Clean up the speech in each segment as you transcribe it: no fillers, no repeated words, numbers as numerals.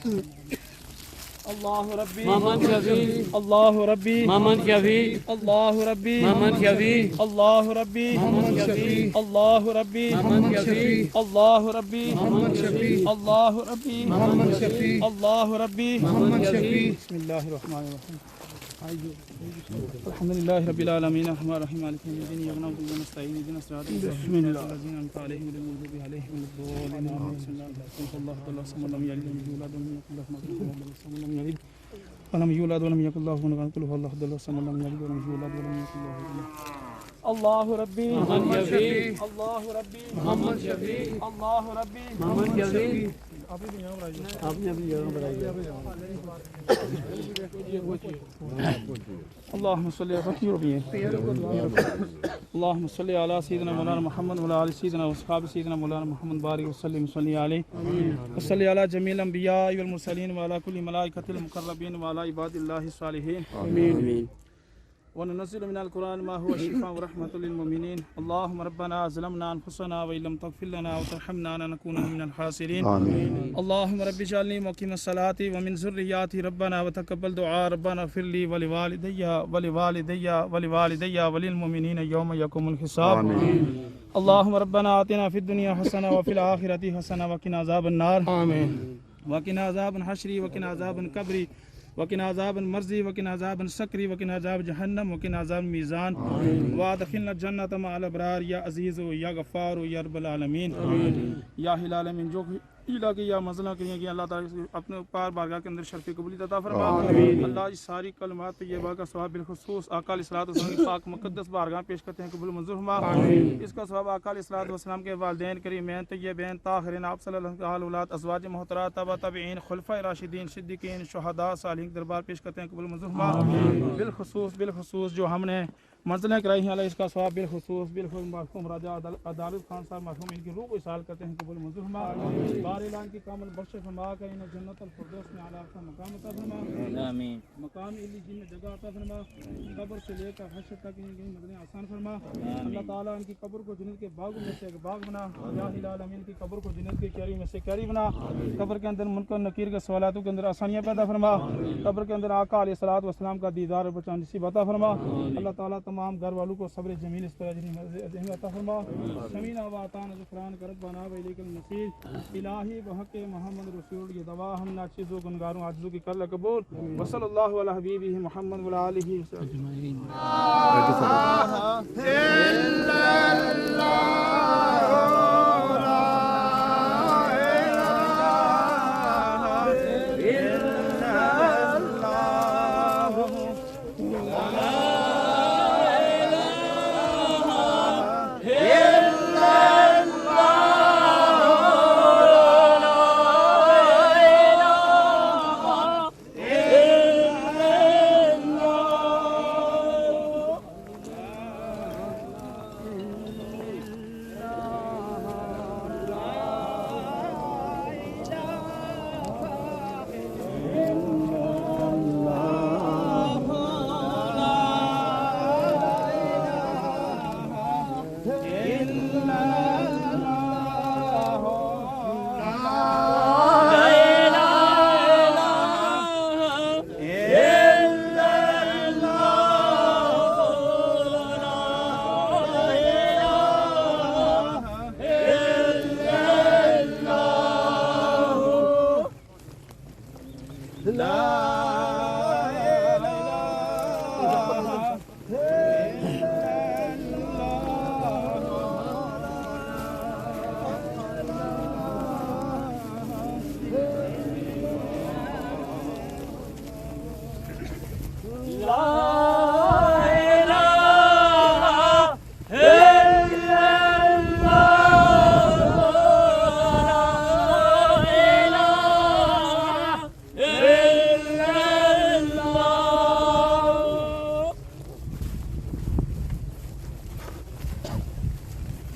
اللہ ربی محمد شفیع اللہ ربی محمد شفیع اللہ ربی محمد شفیع اللہ ربی محمد شفیع اللہ ربی محمد شفیع اللہ ربی محمد شفیع اللہ ربی محمد شفیع اللہ ربی محمد شفیع بسم اللہ الرحمن الرحیم الحمد للہ رب العالمین الرحمن الرحیم مالک یوم الدین ایاک نعبد و ایاک نستعین اهدنا الصراط المستقیم صراط الذین انعمت علیہم غیر المغضوب علیہم ولا الضالین آمین بسم اللہ الرحمن الرحیم اللہ تعالی لم یلد ولم یولد ولم یکن له کفوا احد قل هو اللہ احد الصمد لم یلد ولم یولد ولم یکن له کفوا احد اللہ ربی محمد شفیع اللہ ربی محمد شفیع اللہ ربی محمد شفیع آپ بھی یہاں پر آئیے آپ نے اپنی جگہ بتائی اللهم صل على اللهم صل على سيدنا مولانا محمد وعلى آل سيدنا واصحاب سيدنا مولانا محمد بارك وسلم صلي عليه وصلي على جميع الانبياء والمرسلين وعلى كل ملائكة المقربين وعلى عباد الله الصالحين آمین وننزل من القرآن ما هو شفاء ورحمة للمؤمنين اللهم ربنا ظلمنا أنفسنا وإن لم تغفر لنا وترحمنا لنكونن من الخاسرين اللهم رب اجعلني مقيم الصلاة ومن ذرياتي ربنا وتقبل دعاء ربنا اغفر لي ولوالدي وللمؤمنين يوم يقوم الحساب اللهم ربنا آتنا في الدنيا حسنة وفي الآخرة حسنة وقنا عذاب النار وقنا عذاب الحشر وقنا عذاب القبر وقنا عذاب المرض وقنا عذاب السكر وقنا عذاب جهنم وقنا عذاب الميزان وادخلنا الجنة مع الأبرار يا عزيز يا غفار يا رب العالمين یا ہلال من جو الہ کی یا مزلہ کی کہ اللہ تعالیٰ اپنے پار بارگاہ کے اندر شرف قبولیت عطا فرما اللہ اس ساری کلمات طیبہ کا ثواب بالخصوص آقا علیہ الصلوۃ والسلام کی پاک مقدس بارگاہ پیش کرتے ہیں قبول منظور فرما اس کا ثواب آقا علیہ الصلوۃ والسلام کے والدین کریمین طیبین طاہرین آپ صلی اللہ علیہ وسلم اولاد ازواج محترمات تبع تابعین خلفاء راشدین صدیقین شہداء صالحین کے دربار پیش کرتے ہیں قبول منظور فرما بالخصوص جو ہم نے منزلیں کرائی ہیں اللہ اس کا ثواب بالخصوص مرحوم راجہ عدالت خان صاحب مرحوم ان کی روح کو اصال کرتے ہیں قبول منظور فرما بار اعلان کی کامل بخش فرما کر انہیں جنت الفردوس میں اعلیٰ کا مقام عطا فرما آمین مقام علیین میں جگہ عطا فرما قبر سے لے کر حشر تک ان کی مدنیں آسان فرما اللہ تعالیٰ ان کی قبر کو جنت کے باغ میں سے ایک باغ بنا یا العالمین کی قبر کو جنت کے کیری میں سے کیری بنا قبر کے اندر منکر نکیر کے سوالاتوں کے اندر آسانیاں پیدا فرما قبر کے اندر آقا علیہ الصلوۃ والسلام کا دیدار بچا نصیب عطا فرما اللہ تعالیٰ تمام گھر والوں کو صبر جمیل اس پر اجر عطا فرما سمینا و اطعنا غفران کرب بنا و الیک المصیر الہی بحق محمد رسول یہ دعا ہم ناچیزوں گنگاروں عاجزوں کی کر قبول وصلی اللہ علی حبیبہ محمد و علی آلہ اجمعین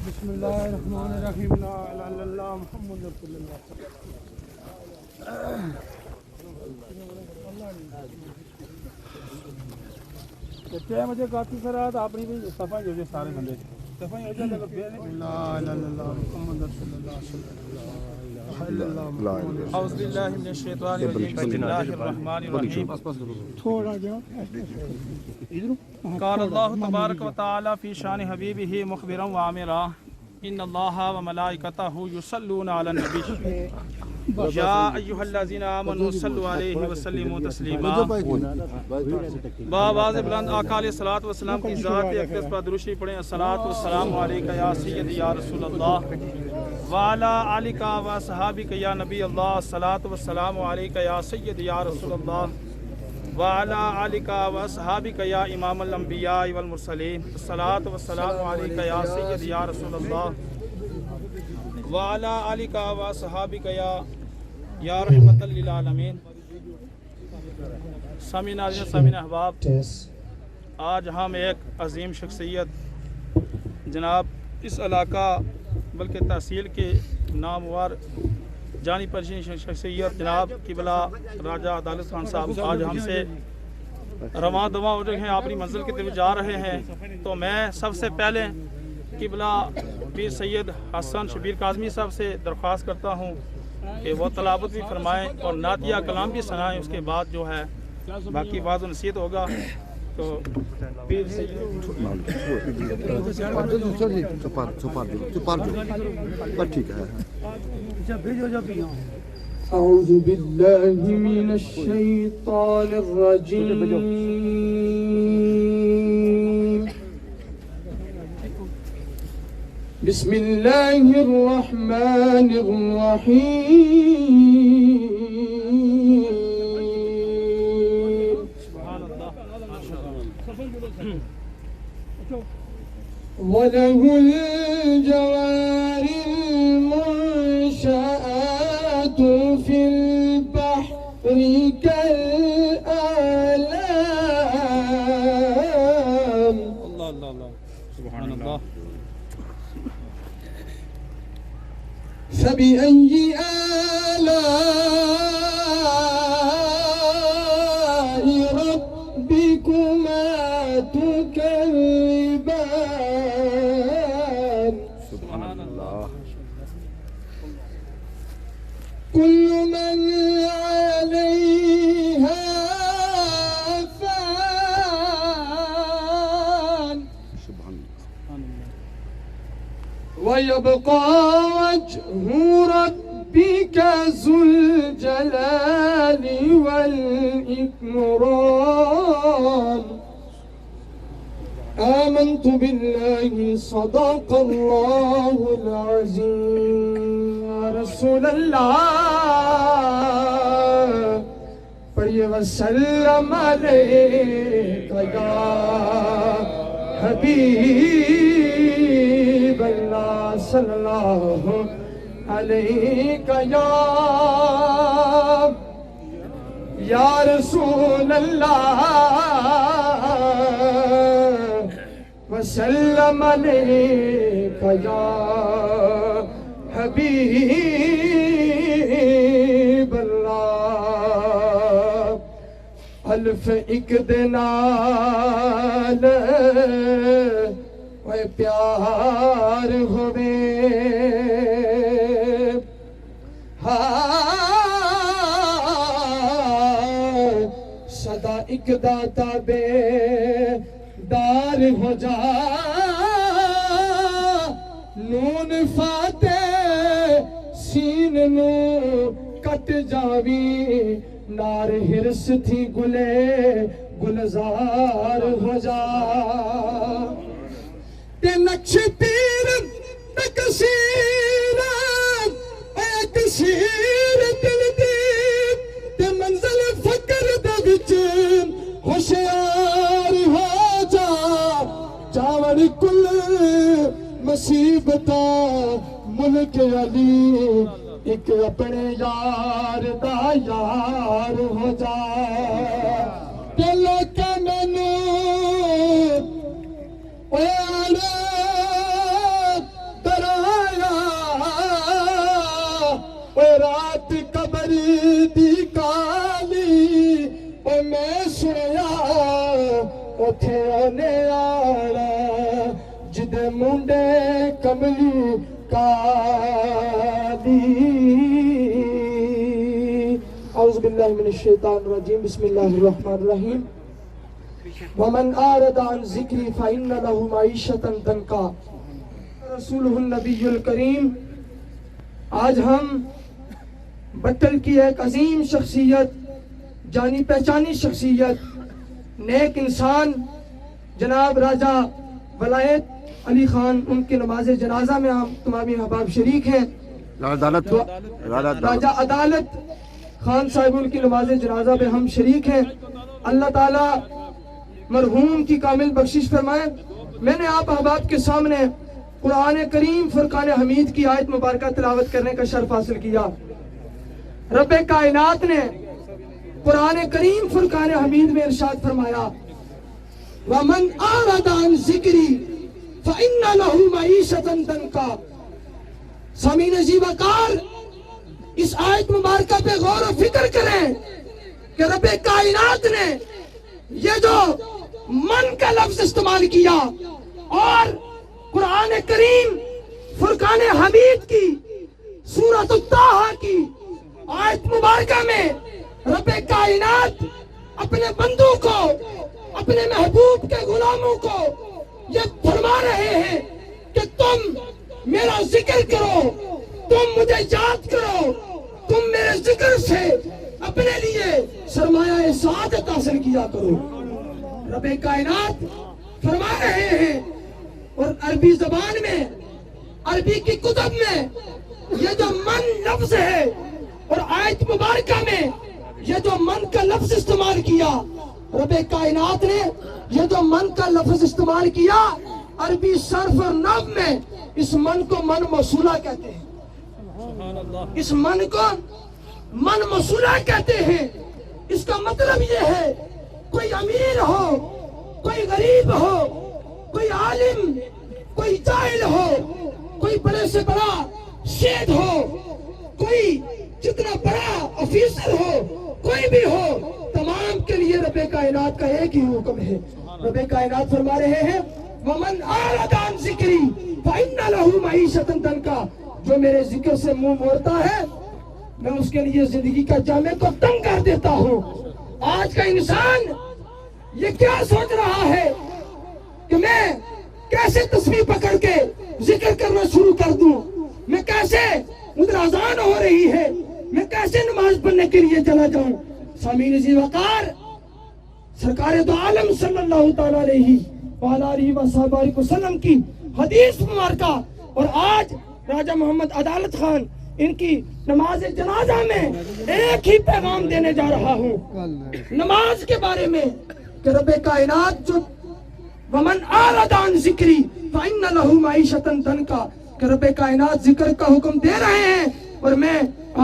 بسم اللہ الرحمن الرحیم لا الہ الا اللہ محمد رسول اللہ کیا مجھے کافی فرات آپ نے بھی صفحہ جو سارے بندے صفحہ جو لا الہ الا اللہ محمد رسول اللہ صلی اللہ علیہ وسلم اعوذ باللہ من الشیطان الرجیم بسم اللہ الرحمن الرحیم تھوڑا جا قال اللہ تبارک و تعالی فی شان حبیبہ مخبرا وعامرا ان اللہ وملائکتہ یصلون علی النبی یا ایہا الذین آمنوا صلوا علیہ وسلموا تسلیما بآواز بلند آقا علیہ الصلوۃ والسلام کی ذات اقدس پر درود شریف پڑھیں الصلاۃ والسلام علیک یا سیدی یا رسول اللہ وعلی آلک و صحابک یا نبی اللہ الصلاۃ والسلام علیک یا سیدی یا رسول اللہ وعلی آلک و صحابک یا امام الانبیاء والمرسلین الصلاۃ والسلام علیک یا سیدی یا رسول اللہ وعلی آلک و صحابک یا رحمت للعالمین سامعین ناظرین سامعین احباب، آج ہم ایک عظیم شخصیت جناب اس علاقہ بلکہ تحصیل کے نامور جانی پرشین شخصیت جناب قبلہ راجہ عدالت خان صاحب آج ہم سے رواں دواں ہو رہے ہیں، اپنی منزل کی طرف جا رہے ہیں، تو میں سب سے پہلے قبلہ پیر سید حسن شبیر کاظمی صاحب سے درخواست کرتا ہوں کہ وہ تلاوت بھی فرمائیں اور نعتیہ کلام بھی سنائیں، اس کے بعد جو ہے باقی واعظ و نصیحت ہوگا۔ تو پیر سید أعوذ بالله من الشيطان الرجيم بسم الله الرحمن الرحيم سبحان اللہ وله الجوار المنشآت في البحر كالأعلام اللہ اللہ اللہ سبحان اللہ فبأي آلاء ربكما تكذبان سبحان اللہ كل من عليها فان ويبقى وجه ربك ذو الجلال والإكرام آمنت بالله صدق الله العظيم يا رسول الله پڑھیے وسلم علیک یا حبیب اللہ صلی اللہ علیک یا رسول اللہ وسلم علیک یا حبیب اللہ الف ایک دنال اے پیار ہوئے صدا ایک داتا بے دار ہو جا نون فاتح سین نو کٹ جاوی نار ہرس تھی گلے گلزار ہو جا تے نقش پیر تے کثیر اے کثیر دل دی تے منزل فکر دے وچ ہوشیار ہو جا چاور کل مصیبت ملک علی ایک اپنے یار دا یار ہو جا دل کا مینو اے آلے درایا اے رات قبر دی کالی اے میں سنیا اوتھے آنے آڑا جدے منڈے کملی کالی باللہ من الشیطان الرجیم بسم اللہ الرحمن الرحیم ومن آرد عن ذکری فإن له معیشتا ضنکا رسولہ النبی الکریم. آج ہم بٹل کی ایک عظیم شخصیت، جانی پہچانی شخصیت، نیک انسان جناب راجہ ولایت علی خان، ان کی نماز جنازہ میں ہم تمامی احباب شریک ہیں. راجہ عدالت خان صاحب ان کی نماز جنازہ میں ہم شریک ہیں. اللہ تعالیٰ مرحوم کی کامل بخشش فرمائے. میں نے آپ احباب کے سامنے قرآن کریم فرقان حمید کی آیت مبارکہ تلاوت کرنے کا شرف حاصل کیا. رب کائنات نے قرآن کریم فرقان حمید میں ارشاد فرمایا وَمَنْ أَعْرَضَ عَنْ ذِكْرِي فَإِنَّ لَهُ مَعِيشَةً ضَنْكَا. سامعین عزیز وقار، اس آیت مبارکہ پہ غور و فکر کریں کہ رب کائنات نے یہ جو من کا لفظ استعمال کیا اور قرآن کریم فرقان حمید کی سورۃ الطٰہٰ کی آیت مبارکہ میں رب کائنات اپنے بندوں کو، اپنے محبوب کے غلاموں کو یہ فرما رہے ہیں کہ تم میرا ذکر کرو، تم مجھے یاد کرو، تم میرے ذکر سے اپنے لیے سرمایہ سعادت حاصل کیا کرو. رب کائنات فرما رہے ہیں. اور عربی زبان میں، عربی کی کتب میں یہ جو من لفظ ہے اور آیت مبارکہ میں یہ جو من کا لفظ استعمال کیا، رب کائنات نے یہ جو من کا لفظ استعمال کیا، عربی صرف اور نحو میں اس من کو من موصولہ کہتے ہیں. اس من کو من موصولہ کہتے ہیں. اس کا مطلب یہ ہے کوئی امیر ہو، کوئی غریب ہو، کوئی عالم، کوئی جاہل ہو، کوئی بڑے سے بڑا شیخ ہو، کوئی جتنا بڑا آفیسر ہو، کوئی بھی ہو، تمام کے لیے رب کائنات کا ایک ہی حکم ہے. رب کائنات فرما رہے ہیں وَمَنْ أَعْرَضَ عَنْ ذِكْرِي فَإِنَّ لَهُ مَعِيشَةً ضَنْكَا. جو میرے ذکر سے منہ موڑتا ہے میں اس کے لیے زندگی کا جامع کو تنگ کر دیتا ہوں. آج کا انسان یہ کیا سوچ رہا ہے کہ میں کیسے تسبیح پکڑ کے ذکر کرنا شروع کر دوں، میں کیسے ادھر اذان ہو رہی ہے میں کیسے نماز پڑھنے کے لیے چلا جاؤں. سامعین عزیز وقار، سرکار دو عالم صلی اللہ تعالیٰ علیہ وسلم کی حدیث مبارکہ اور آج راجہ محمد عدالت خان ان کی نماز جنازہ میں ایک ہی پیغام دینے جا رہا ہوں نماز کے بارے میں کہ رب کائنات جو ومن اعرض عن ذکری فإن له معیشۃ ضنکا کہ رب کائنات ذکر کا حکم دے رہے ہیں. اور میں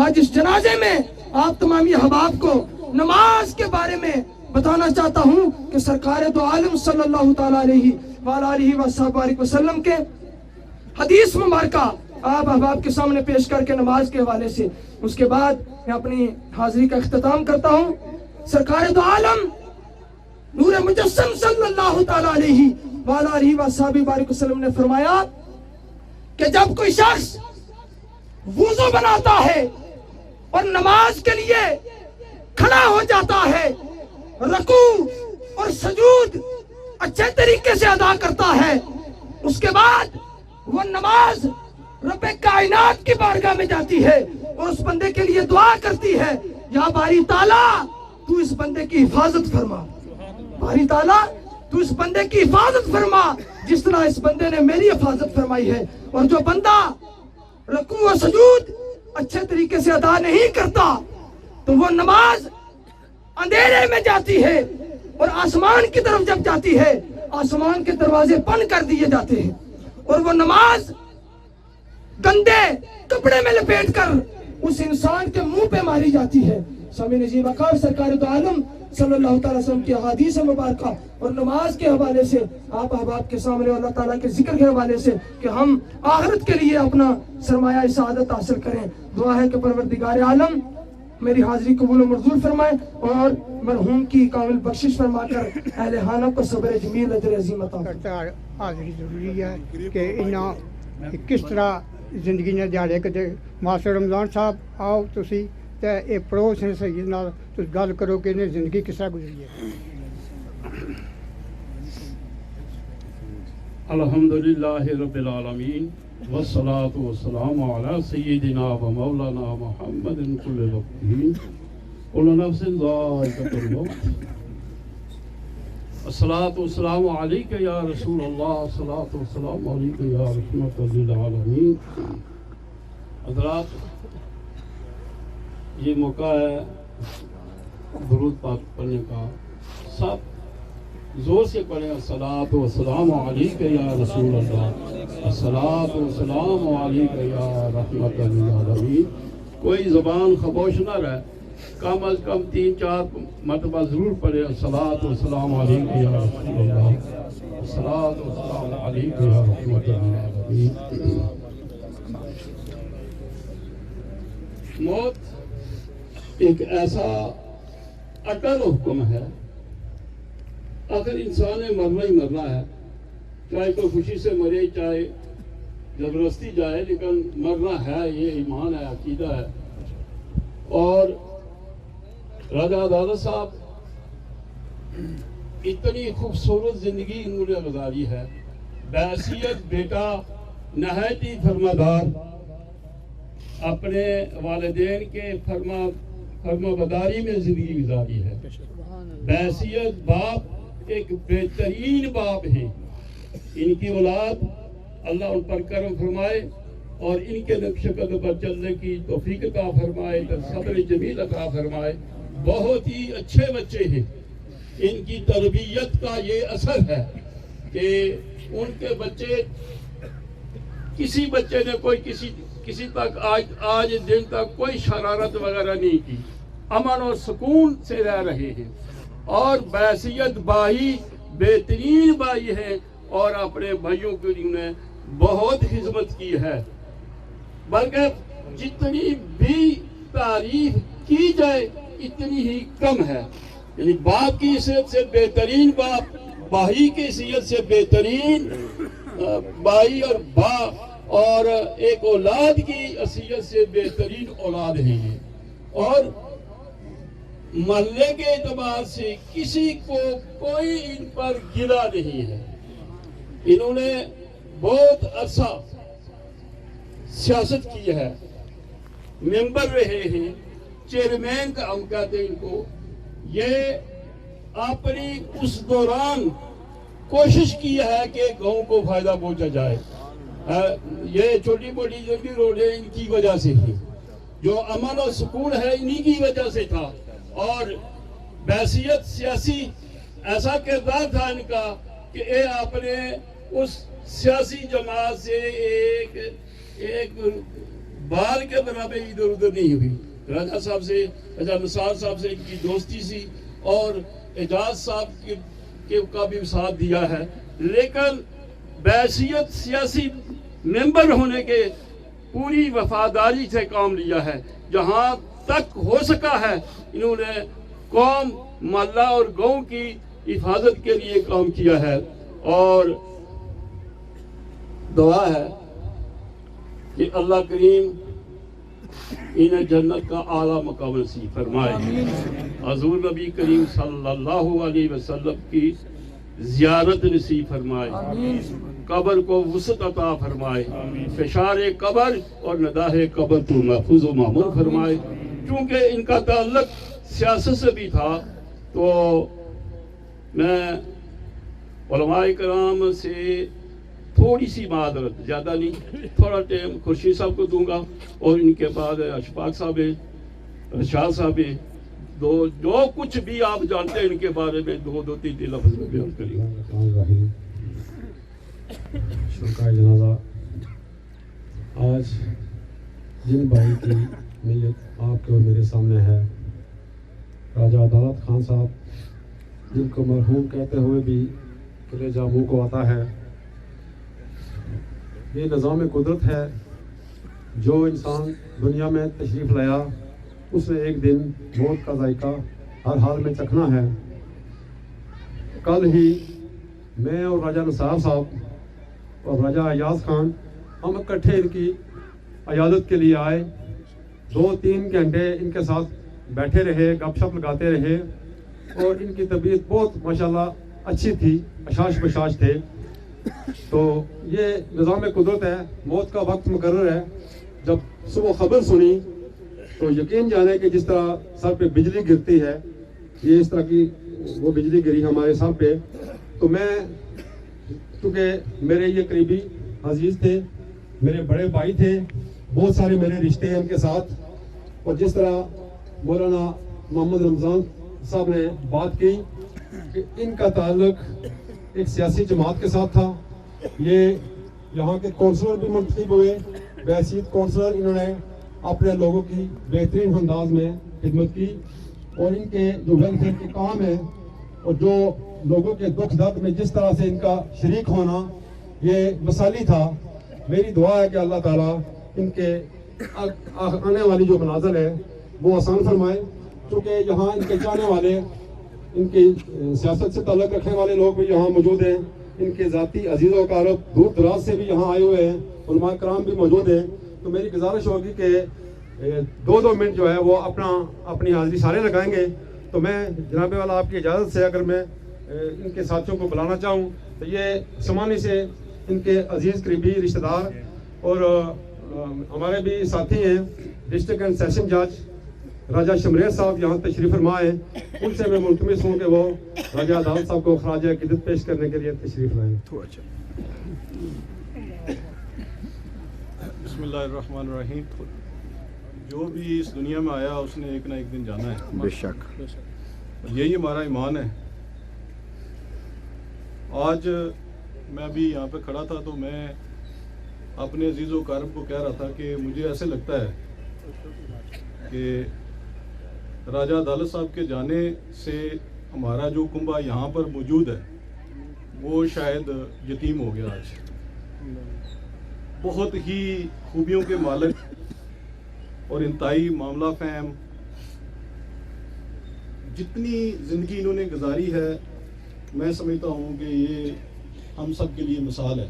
آج اس جنازے میں آپ تمامی احباب کو نماز کے بارے میں بتانا چاہتا ہوں کہ سرکار دو عالم صلی اللہ تعالیٰ علیہ وسلم کے حدیث مبارکہ آپ احباب کے سامنے پیش کر کے نماز کے حوالے سے اس کے بعد میں اپنی حاضری کا اختتام کرتا ہوں. سرکار دو عالم نور مجسم صلی اللہ تعالیٰ علیہ وسلم نے فرمایا کہ جب کوئی شخص وضو بناتا ہے اور نماز کے لیے کھڑا ہو جاتا ہے، رکوع اور سجود اچھے طریقے سے ادا کرتا ہے، اس کے بعد وہ نماز رب کائنات کی بارگاہ میں جاتی ہے اور اس بندے کے لیے دعا کرتی ہے یا باری تعالیٰ تو اس بندے کی حفاظت فرما، باری تعالیٰ تو اس بندے کی حفاظت فرما جس طرح اس بندے نے میری حفاظت فرمائی ہے. اور جو بندہ رکوع و سجود اچھے طریقے سے ادا نہیں کرتا تو وہ نماز اندھیرے میں جاتی ہے اور آسمان کی طرف جب جاتی ہے آسمان کے دروازے بند کر دیے جاتے ہیں اور وہ نماز گندے کپڑے میں لپیٹ کر اس انسان کے منہ پہ ماری جاتی ہے. سامعین عزیز وقار، سرکار دو عالم صلی اللہ تعالیٰ وسلم کی احادیث مبارکہ اور نماز کے حوالے سے آپ احباب کے سامنے اللہ تعالیٰ کے ذکر کے حوالے سے کہ ہم آخرت کے لیے اپنا سرمایہ سعادت حاصل کریں. دعا ہے کہ پروردگار عالم میری حاضری قبول و منظور فرمائے اور مرحوم کی کامل بخشش فرما کر اہل خانہ کو صبر جمیل اجر عظیم عطا فرمائے. حاضری ضروری ہے کہ انہاں کس طرح زندگی نے دیہڑے کتے ماسٹر رمضان صاحب آؤ تسی تے اے پڑوس نے سید نال تو گل کرو کہ انہیں زندگی کس طرح گزری ہے. الحمدللہ رب العالمین والصلاة والسلام علی سیدنا و مولانا محمد کل وقتین کل نفس ذائقۃ الموت. الصلاة والسلام علیک یا رسول اللہ، الصلاة والسلام علیک یا رحمت للعالمین. حضرات، یہ موقع ہے درود پاک پڑھنے کا. سب زور سے پڑھیں الصلاۃ والسلام علیک یا رسول اللہ، الصلاۃ والسلام علیک یا رحمت للعالمین. کوئی زبان خاموش نہ رہے، کم از کم 3-4 مرتبہ ضرور پڑھیں الصلاۃ والسلام علیک یا رسول اللہ، الصلاۃ والسلام علیک یا رحمت للعالمین. موت ایک ایسا اٹل حکم ہے. آخر انسان نے مرنا ہی مرنا ہے، چاہے کوئی خوشی سے مرے چاہے زبردستی جائے، لیکن مرنا ہے. یہ ایمان ہے، عقیدہ ہے. اور راجہ عدالت صاحب اتنی خوبصورت زندگی انہوں نے گزاری ہے. بحیثیت بیٹا نہایت ہی فرمادار، اپنے والدین کے فرما بداری میں زندگی گزاری ہے. بحیثیت باپ ایک بہترین باپ ہے. ان کی اولاد اللہ ان پر کرم فرمائے اور ان کے نقش قدم پر چلنے کی توفیق عطا فرمائے، صبر جمیل عطا فرمائے. بہت ہی اچھے بچے ہیں. ان کی تربیت کا یہ اثر ہے کہ ان کے بچے، کسی بچے نے کوئی کسی تک آج دن تک کوئی شرارت وغیرہ نہیں کی، امن اور سکون سے رہ رہے ہیں. اور بحیثیت بھائی بہترین بھائی ہیں اور اپنے بھائیوں کے لیے بہت خدمت کی ہے. بلکہ جتنی بھی تعریف کی جائے اتنی ہی کم ہے. یعنی باپ کی حیثیت سے بہترین باپ، بھائی کی حیثیت سے بہترین بھائی اور باپ، اور ایک اولاد کی حیثیت سے بہترین اولاد ہے یہ. اور محلے کے اعتبار سے کسی کو کوئی ان پر گلا نہیں ہے. انہوں نے بہت عرصہ سیاست کی ہے، ممبر رہے ہیں، چیئرمین کا ہم کہتے ہیں ان کو. یہ اپنی اس دوران کوشش کی ہے کہ گاؤں کو فائدہ پہنچا جائے. یہ چھوٹی موٹی جو بھی روڈیں ان کی وجہ سے تھی، جو امن اور سکون ہے انہی کی وجہ سے تھا. اور بحیثیت سیاسی ایسا کردار تھا ان کا کہ آپ نے اس سیاسی جماعت سے ایک بال کے برابر ادھر ادھر نہیں ہوئی. راجہ صاحب سے، راجہ نثار صاحب سے ان کی دوستی سی، اور اعجاز صاحب کا بھی ساتھ دیا ہے. لیکن بحیثیت سیاسی ممبر ہونے کے پوری وفاداری سے کام لیا ہے. جہاں تک ہو سکا ہے انہوں نے قوم، محلہ اور گاؤں کی حفاظت کے لیے کام کیا ہے. اور دعا ہے کہ اللہ کریم انہیں جنت کا اعلیٰ مقام نصیب فرمائے. حضور نبی کریم صلی اللہ علیہ وسلم کی زیارت نصیب فرمائے. قبر کو وسعت عطا فرمائے. فشار قبر اور نداہ قبر کو محفوظ و معمور فرمائے. چونکہ ان کا تعلق سیاست سے بھی تھا تو میں علماء کرام سے تھوڑی سی معذرت، زیادہ نہیں، تھوڑا ٹائم خورشید صاحب کو دوں گا، اور ان کے بعد اشفاق صاحب ہیں، رشاد صاحب ہیں. جو کچھ بھی آپ جانتے ہیں ان کے بارے میں 2-3 لفظ میں بیان کریں. شرکائے جنازہ، آج جن بھائی کی میت آپ کے اور میرے سامنے ہے، راجہ عدالت خان صاحب، جن کو مرحوم کہتے ہوئے بھی کلیجہ منہ کو آتا ہے. یہ نظام قدرت ہے. جو انسان دنیا میں تشریف لایا اس نے ایک دن موت کا ذائقہ ہر حال میں چکھنا ہے. کل ہی میں اور راجہ نثار صاحب اور راجہ ایاز خان ہم اکٹھے ان کی عیادت کے لیے آئے. 2-3 گھنٹے ان کے ساتھ بیٹھے رہے, گپ شپ لگاتے رہے, اور ان کی طبیعت بہت ماشاءاللہ اچھی تھی, اشاش بشاش تھے. تو یہ نظام قدرت ہے, موت کا وقت مقرر ہے. جب صبح خبر سنی تو یقین جانے کہ جس طرح سر پہ بجلی گرتی ہے, یہ اس طرح کی وہ بجلی گری ہمارے سر پہ. تو میں, کیونکہ میرے یہ قریبی عزیز تھے, میرے بڑے بھائی تھے, بہت سارے میرے رشتے ہیں ان کے ساتھ, اور جس طرح مولانا محمد رمضان صاحب نے بات کی کہ ان کا تعلق ایک سیاسی جماعت کے ساتھ تھا. یہ یہاں کے کونسلر بھی منتخب ہوئے, بحیثیت کونسلر انہوں نے اپنے لوگوں کی بہترین انداز میں خدمت کی, اور ان کے جو ویلفیئر کے کام ہیں اور جو لوگوں کے دکھ درد میں جس طرح سے ان کا شریک ہونا یہ مثالی تھا. میری دعا ہے کہ اللہ تعالیٰ ان کے آنے والی جو مناظر ہے وہ آسان فرمائے, کیونکہ یہاں ان کے چاہنے والے, ان کی سیاست سے تعلق رکھنے والے لوگ بھی یہاں موجود ہیں, ان کے ذاتی عزیز و اقارب دور دراز سے بھی یہاں آئے ہوئے ہیں, علماء کرام بھی موجود ہیں. تو میری گزارش ہوگی کہ 2 منٹ جو ہے وہ اپنی حاضری سارے لگائیں گے. تو میں جناب والا آپ کی اجازت سے اگر میں ان کے ساتھیوں کو بلانا چاہوں تو یہ سمانی سے ان کے عزیز قریبی رشتہ دار اور ہمارے بھی ساتھی ہیں, ڈسٹرکٹ اینڈ سیشن جج راجہ شمریر صاحب یہاں تشریف فرما ہے. ان سے میں ملتمس ہوں کہ وہ راجہ عدالت صاحب کو خراج عقیدت پیش کرنے کے لیے تشریف لائیں. بسم اللہ الرحمن الرحیم. جو بھی اس دنیا میں آیا اس نے ایک نہ ایک دن جانا ہے, بے شک. یہی ہمارا ایمان ہے. آج میں بھی یہاں پہ کھڑا تھا تو میں اپنے عزیز و اقارب کو کہہ رہا تھا کہ مجھے ایسے لگتا ہے کہ راجہ عدالت صاحب کے جانے سے ہمارا جو کنبہ یہاں پر موجود ہے وہ شاید یتیم ہو گیا. آج بہت ہی خوبیوں کے مالک اور انتہائی معاملہ فہم, جتنی زندگی انہوں نے گزاری ہے میں سمجھتا ہوں کہ یہ ہم سب کے لیے مثال ہے.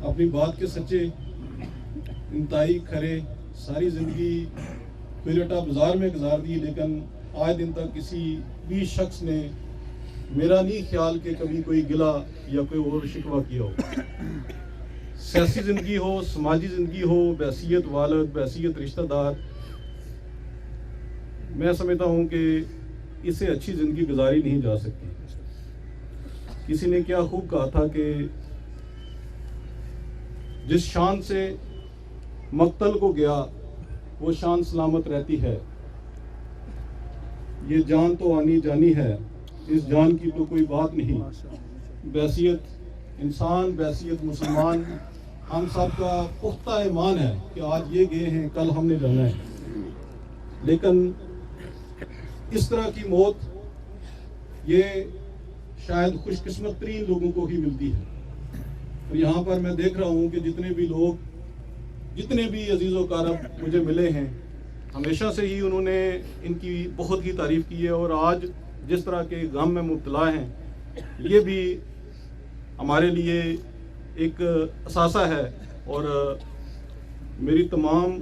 اپنی بات کے سچے, انتہائی کھرے, ساری زندگی کوئلٹا بازار میں گزار دی, لیکن آج دن تک کسی بھی شخص نے میرا نہیں خیال کہ کبھی کوئی گلہ یا کوئی اور شکوہ کیا ہو. سیاسی زندگی ہو, سماجی زندگی ہو, بحیثیت والد, بحیثیت رشتہ دار, میں سمجھتا ہوں کہ اس سے اچھی زندگی گزاری نہیں جا سکتی. کسی نے کیا خوب کہا تھا کہ جس شان سے مقتل کو گیا وہ شان سلامت رہتی ہے. یہ جان تو آنی جانی ہے, اس جان کی تو کوئی بات نہیں. بحیثیت انسان, بحیثیت مسلمان, ہم سب کا پختہ ایمان ہے کہ آج یہ گئے ہیں, کل ہم نے جانا ہے. لیکن اس طرح کی موت یہ شاید خوش قسمت ترین لوگوں کو ہی ملتی ہے. اور یہاں پر میں دیکھ رہا ہوں کہ جتنے بھی لوگ, جتنے بھی عزیز و اقارب مجھے ملے ہیں, ہمیشہ سے ہی انہوں نے ان کی بہت ہی تعریف کی ہے. اور آج جس طرح کے غم میں مبتلا ہیں, یہ بھی ہمارے لیے ایک اثاثہ ہے. اور میری تمام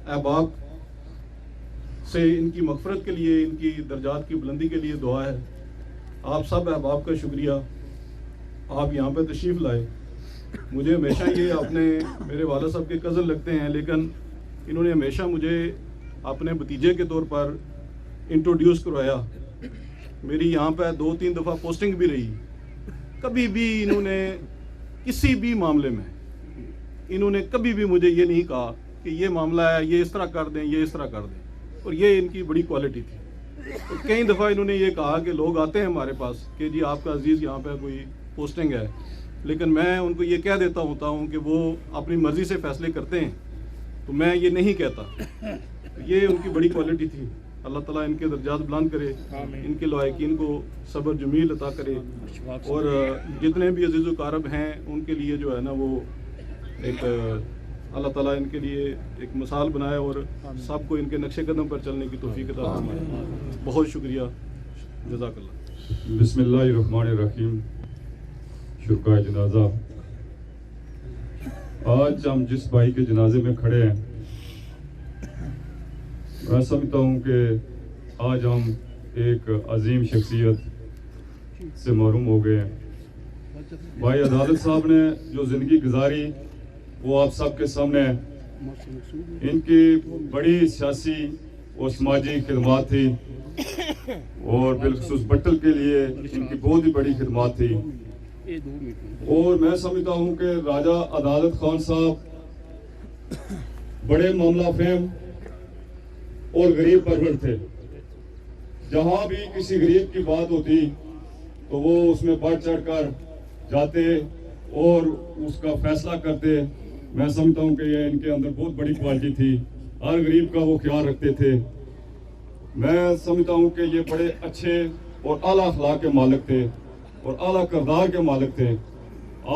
احباب سے ان کی مغفرت کے لیے, ان کی درجات کی بلندی کے لیے دعا ہے. آپ سب احباب کا شکریہ, آپ یہاں پہ تشریف لائے. مجھے ہمیشہ یہ اپنے میرے والد صاحب کے کزن لگتے ہیں, لیکن انہوں نے ہمیشہ مجھے اپنے بھتیجے کے طور پر انٹروڈیوس کروایا. میری یہاں پہ 2-3 دفعہ پوسٹنگ بھی رہی. کبھی بھی انہوں نے کسی بھی معاملے میں انہوں نے کبھی بھی مجھے یہ نہیں کہا کہ یہ معاملہ ہے, یہ اس طرح کر دیں, یہ اس طرح کر دیں. اور یہ ان کی بڑی کوالٹی تھی. کئی دفعہ انہوں نے یہ کہا کہ لوگ آتے ہیں ہمارے پاس کہ جی آپ کا عزیز یہاں پہ کوئی پوسٹنگ ہے, لیکن میں ان کو یہ کہہ دیتا ہوتا ہوں کہ وہ اپنی مرضی سے فیصلے کرتے ہیں, تو میں یہ نہیں کہتا. یہ ان کی بڑی کوالٹی تھی. اللہ تعالیٰ ان کے درجات بلند کرے, ان کے لائقین کو صبر جمیل عطا کرے. اور جتنے بھی عزیز و اقارب ہیں ان کے لیے جو ہے نا وہ ایک اللہ تعالیٰ ان کے لیے ایک مثال بنائے اور سب کو ان کے نقش قدم پر چلنے کی توفیق عطا فرمائے. بہت شکریہ, جزاک اللہ. بسم اللہ الرحمن الرحیم. شرکائے جنازہ, آج ہم جس بھائی کے جنازے میں کھڑے ہیں میں سمجھتا ہوں کہ آج ہم ایک عظیم شخصیت سے محروم ہو گئے ہیں۔ بھائی عدالت صاحب نے جو زندگی گزاری وہ آپ سب کے سامنے ہے۔ ان کی بڑی سیاسی اور سماجی خدمات تھی اور بالخصوص بٹل کے لیے ان کی بہت ہی بڑی خدمات تھی، اور میں سمجھتا ہوں کہ راجہ عدالت خان صاحب بڑے معاملہ فہم اور غریب پرور تھے۔ جہاں بھی کسی غریب کی بات ہوتی تو وہ اس میں بڑھ چڑھ کر جاتے اور اس کا فیصلہ کرتے۔ میں سمجھتا ہوں کہ یہ ان کے اندر بہت بڑی کوالٹی تھی، ہر غریب کا وہ خیال رکھتے تھے۔ میں سمجھتا ہوں کہ یہ بڑے اچھے اور اعلیٰ اخلاق کے مالک تھے اور اعلیٰ کردار کے مالک تھے۔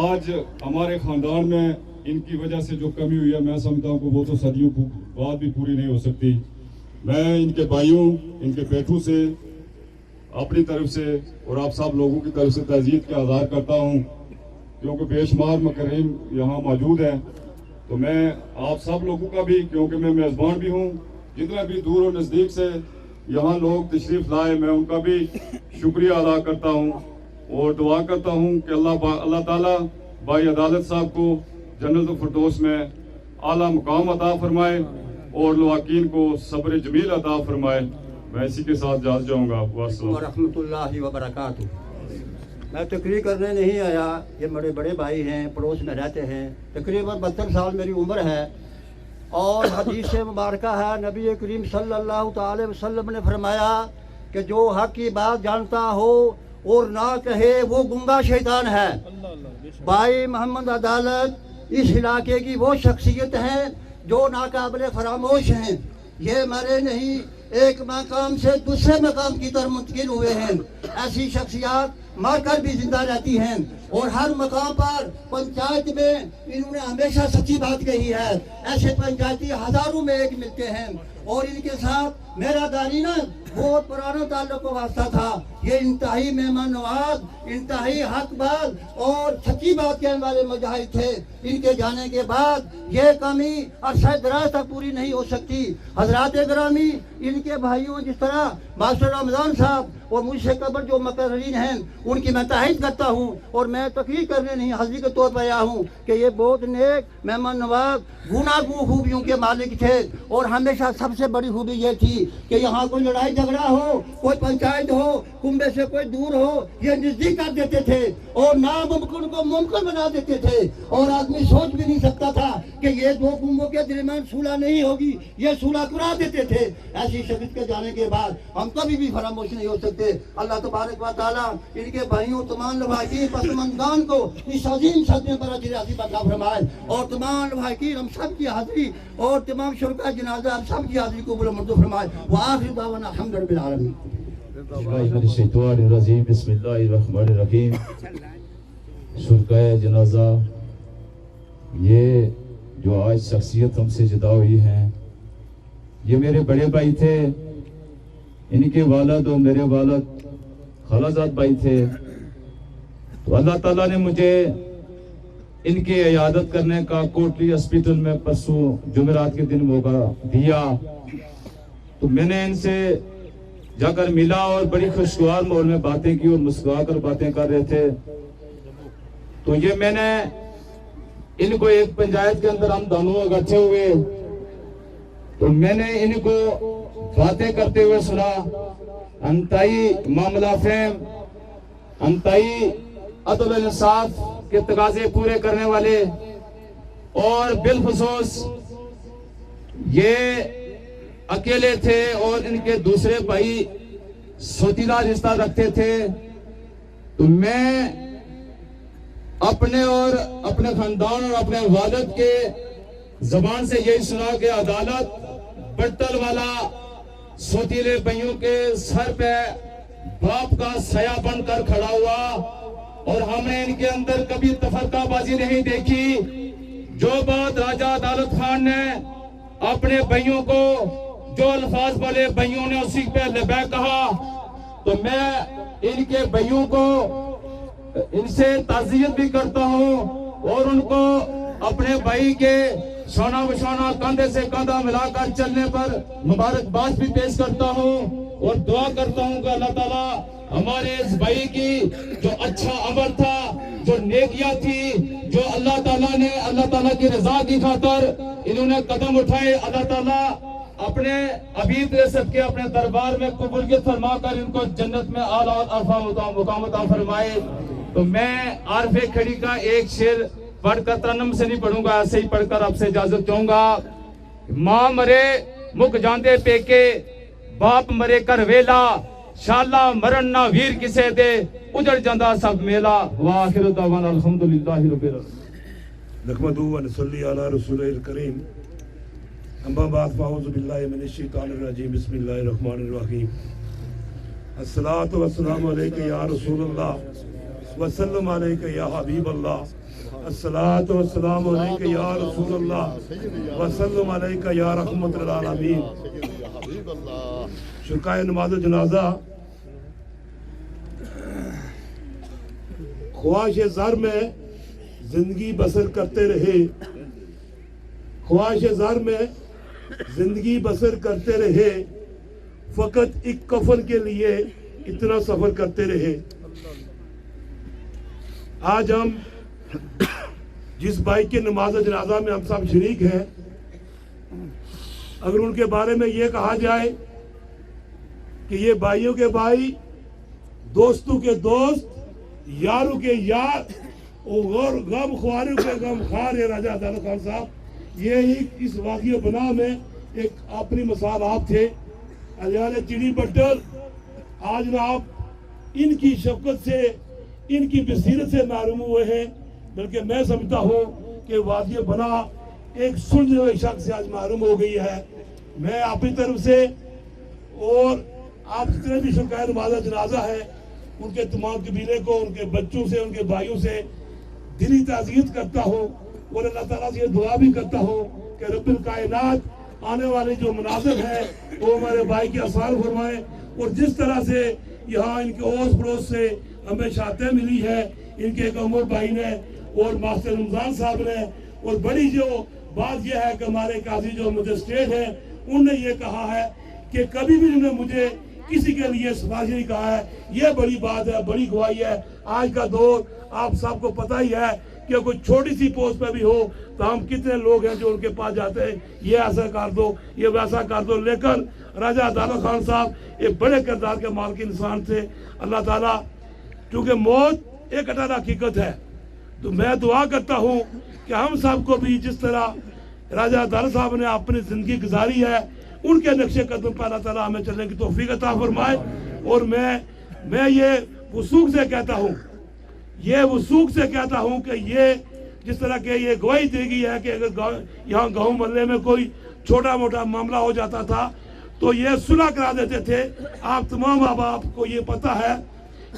آج ہمارے خاندان میں ان کی وجہ سے جو کمی ہوئی ہے، میں سمجھتا ہوں کہ وہ تو صدیوں بعد بھی پوری نہیں ہو سکتی۔ میں ان کے بھائیوں، ان کے بیٹوں سے اپنی طرف سے اور آپ سب لوگوں کی طرف سے تعزیت کا اظہار کرتا ہوں، کیونکہ بے شمار مکرم یہاں موجود ہیں۔ تو میں آپ سب لوگوں کا بھی، کیونکہ میں میزبان بھی ہوں، جتنے بھی دور اور نزدیک سے یہاں لوگ تشریف لائے، میں ان کا بھی شکریہ ادا کرتا ہوں اور دعا کرتا ہوں کہ اللہ تعالیٰ بھائی عدالت صاحب کو جنت الفردوس میں اعلیٰ مقام عطا فرمائے اور لواقین کو صبر جمیل عطا فرمائے۔ میں اسی کے ساتھ جا جاؤں گا۔ ورحمۃ اللہ وبرکاتہ۔ میں تقریر کرنے نہیں آیا، یہ میرے بڑے بھائی ہیں، پڑوس میں رہتے ہیں۔ تقریباً 72 سال میری عمر ہے، اور حدیث مبارکہ ہے، نبی کریم صلی اللہ تعالی وسلم نے فرمایا کہ جو حق کی بات جانتا ہو اور نہ کہے وہ گنگا شیطان ہے۔ بھائی محمد عدالت اس علاقے کی وہ شخصیت ہیں جو ناقابل فراموش ہیں۔ یہ مرے نہیں، ایک مقام سے دوسرے مقام کی طرف منتقل ہوئے ہیں۔ ایسی شخصیات مر کر بھی زندہ رہتی ہیں، اور ہر مقام پر پنچایت میں انہوں نے ہمیشہ سچی بات کہی ہے۔ ایسے پنچایتی ہزاروں میں ایک ملتے ہیں، اور ان کے ساتھ میرا دارینہ بہت پرانا تعلق و واسطہ تھا۔ یہ انتہائی مہمان نواز، انتہائی حق باز اور سچی بات کہنے والے مجاہد تھے۔ ان کے جانے کے بعد یہ کمی عرصہ دراز تک پوری نہیں ہو سکتی۔ حضرات گرامی، ان کے بھائیوں جس طرح ماسٹر رمضان صاحب اور مجھ سے قبل جو مقررین ہیں ان کی میں تعریف کرتا ہوں، اور میں تقریر کرنے نہیں حاضری کے طور پر آیا ہوں کہ یہ بہت نیک مہمان نواز گوناگون خوبیوں کے مالک تھے۔ اور ہمیشہ سب سے بڑی خوبی یہ تھی کہ یہاں کوئی لڑائی جھگڑا ہو، کوئی پنچایت ہو، کنبے سے کوئی دور ہو، یہ نزدیک کر دیتے تھے اور ناممکن کو ممکن بنا دیتے تھے۔ اور آدمی سوچ بھی نہیں سکتا تھا کہ یہ دو کنبوں کے درمیان صلح نہیں ہوگی، یہ صلح کرا دیتے تھے۔ ایسی شخصیت کے جانے کے بعد ہم کبھی بھی فراموش نہیں ہو سکتے۔ اللہ تبارک و تعالیٰ ان کے بھائیوں تمام لواحقین پسماندگان کو اس عظیم صدمے پر اجر عظیم عطا فرمائے، اور تمام لواحقین ہم سب کی حاضری اور تمام شرکاء جنازہ ہم سب کی حاضری کو قبول منظور فرمائے۔ وآخر دعوانا الحمد للہ رب العالمین۔ بسم اللہ الرحمن الرحیم۔ شرکائے جنازہ، یہ جو آج شخصیت ہم سے جدا ہوئی ہیں، یہ میرے بڑے بھائی تھے۔ ان کے والد اور میرے والد خالازاد بھائی تھے۔ تو اللہ تعالیٰ نے مجھے ان کی عیادت کرنے کا کوٹلی ہاسپٹل میں پرسوں جمعرات کے دن موقع دیا۔ تو میں نے ان سے جا کر ملا اور بڑی خوشگوار ماحول میں باتیں کی اور مسکرا کر باتیں کر رہے تھے۔ تو یہ میں نے ان کو ایک پنچایت کے اندر ہم دونوں اکٹھے ہوئے، تو میں نے ان کو باتیں کرتے ہوئے سنا، انتہائی معاملہ فہم، انتہائی عدل و انصاف کے تقاضے پورے کرنے والے، اور بالخصوص یہ اکیلے تھے اور ان کے دوسرے بھائی سوتیلا رشتہ رکھتے تھے۔ تو میں اپنے اور اپنے خاندان اور اپنے والد کے زبان سے یہی سنا کہ عدالت بٹل والا سوتیلے بھائیوں کے سر پہ باپ کا سایہ بن کر کھڑا ہوا، اور ہم نے ان کے اندر کبھی تفرقہ بازی نہیں دیکھی۔ جو بات راجہ عدالت خان نے اپنے بھائیوں کو جو الفاظ بولے، بھائیوں نے اسی پہ لبیک کہا۔ تو میں ان کے بھائیوں کو ان سے تعزیت بھی کرتا ہوں اور ان کو اپنے بھائی کے شانہ بشانہ کاندھے سے کاندھا ملا کر چلنے پر مبارکباد بھی پیش کرتا ہوں اور دعا کرتا ہوں کہ اللہ تعالیٰ ہمارے اس بھائی کی جو اچھا عمل تھا، جو نیکیاں تھی، جو اللہ تعالیٰ کی رضا کی خاطر انہوں نے قدم اٹھائے، اللہ تعالیٰ اپنے حبیب کے صدقے اپنے دربار میں قبولیت فرما کر ان کو جنت میں اعلیٰ عرفہ مقام عطا فرمائے۔ تو میں عارف کھڑی کا ایک شعر پڑھ کر ترنم سے نہیں پڑھوں گا، ایسے ہی پڑھ کر آپ سے اجازت چاہوں گا۔ ماں مرے مک جاندے پیکے، باپ مرے کر ویلا، شالا مرن نہ ویر کسے دے، اجڑ جاندہ سب میلا۔ وآخر دعوانا الحمدللہ رب العالمین۔ نحمدہ و نصلی علی رسول الکریم، اما بعد فاعوذ باللہ من الشیطان الرجیم، بسم اللہ الرحمن الرحیم۔ الصلاۃ والسلام علیک یا رسول اللہ وسلم علیک یا حبیب اللہ، الصلاۃ والسلام علیک یا رسول اللہ وسلم علیک یا رحمت للعالمین۔ شرکائے نماز جنازہ، خواہش زر میں زندگی بسر کرتے رہے، خواہش زر میں زندگی بسر کرتے رہے، فقط ایک کفن کے لیے اتنا سفر کرتے رہے۔ آج ہم جس بھائی کے نماز جنازہ میں ہم سب شریک ہیں، اگر ان کے بارے میں یہ کہا جائے کہ یہ بھائیوں کے بھائی، دوستوں کے دوست، یاروں کے یار اور غم خواروں کے غم خوار ہے راجہ عدالت خان صاحب۔ یہ اس واقعہ بنا میں ایک اپنی مثال آپ تھے، علیال چڑی بٹر۔ آج نہ آپ ان کی شفقت سے، ان کی بصیرت سے محروم ہوئے ہیں، بلکہ میں سمجھتا ہوں کہ واقعہ بنا ایک سلجھے ہوئے شخص سے آج محروم ہو گئی ہے۔ میں اپنی طرف سے اور آپ جتنے بھی شرکائے نماز جنازہ ہے، ان کے تمام قبیلے کو، ان کے بچوں سے، ان کے بھائیوں سے دلی تعزیت کرتا ہوں، اور اللہ تعالیٰ سے یہ دعا بھی کرتا ہوں کہ رب الکائنات آنے والے جو مناظر ہیں وہ ہمارے بھائی کی آسان فرمائے، اور جس طرح سے یہاں ان کے اوس پڑوس سے ہمیں شہادتیں ملی ہے، ان کے ایک عمر بھائی نے اور ماسٹر رمضان صاحب نے، اور بڑی جو بات یہ ہے کہ ہمارے قاضی جو مجسٹریٹ ہیں، انہوں نے یہ کہا ہے کہ کبھی بھی انہوں نے مجھے کسی کے لیے سفارش نہیں کہا ہے۔ یہ بڑی بات ہے، بڑی گواہی ہے۔ آج کا دور آپ سب کو پتہ ہی ہے کہ کوئی چھوٹی سی پوسٹ پہ بھی ہو تو ہم کتنے لوگ ہیں جو ان کے پاس جاتے ہیں، یہ ایسا کر دو، یہ ویسا کر دو، لیکن راجہ عدالت خان صاحب ایک بڑے کردار کے مالک انسان تھے۔ اللہ تعالیٰ، چونکہ موت ایک اٹل حقیقت ہے، تو میں دعا کرتا ہوں کہ ہم سب کو بھی جس طرح راجہ عدالت صاحب نے اپنی زندگی گزاری ہے، ان کے نقش قدم پر اللہ تعالیٰ ہمیں چلنے کی توفیق عطا فرمائے۔ اور میں یہ وثوق سے کہتا ہوں کہ یہ جس طرح کہ یہ گواہی دی گئی ہے کہ اگر یہاں گاؤں محلے میں کوئی چھوٹا موٹا معاملہ ہو جاتا تھا تو یہ صلح کرا دیتے تھے۔ آپ تمام احباب کو یہ پتہ ہے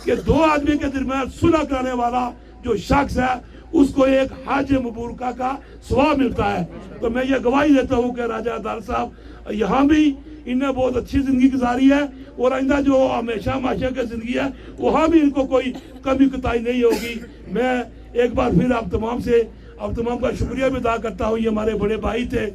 کہ دو آدمی کے درمیان صلح کرانے والا جو شخص ہے، اس کو ایک حج مبارکہ کا ثواب ملتا ہے۔ تو میں یہ گواہی دیتا ہوں کہ راجہ عدالت صاحب یہاں بھی انہیں بہت اچھی زندگی گزاری ہے، اور آئندہ جو ہمیشہ معاشرے کی زندگی ہے وہاں بھی ان کو کوئی کمی کوتاہی نہیں ہوگی۔ میں ایک بار پھر آپ تمام کا شکریہ بھی ادا کرتا ہوں۔ یہ ہمارے بڑے بھائی تھے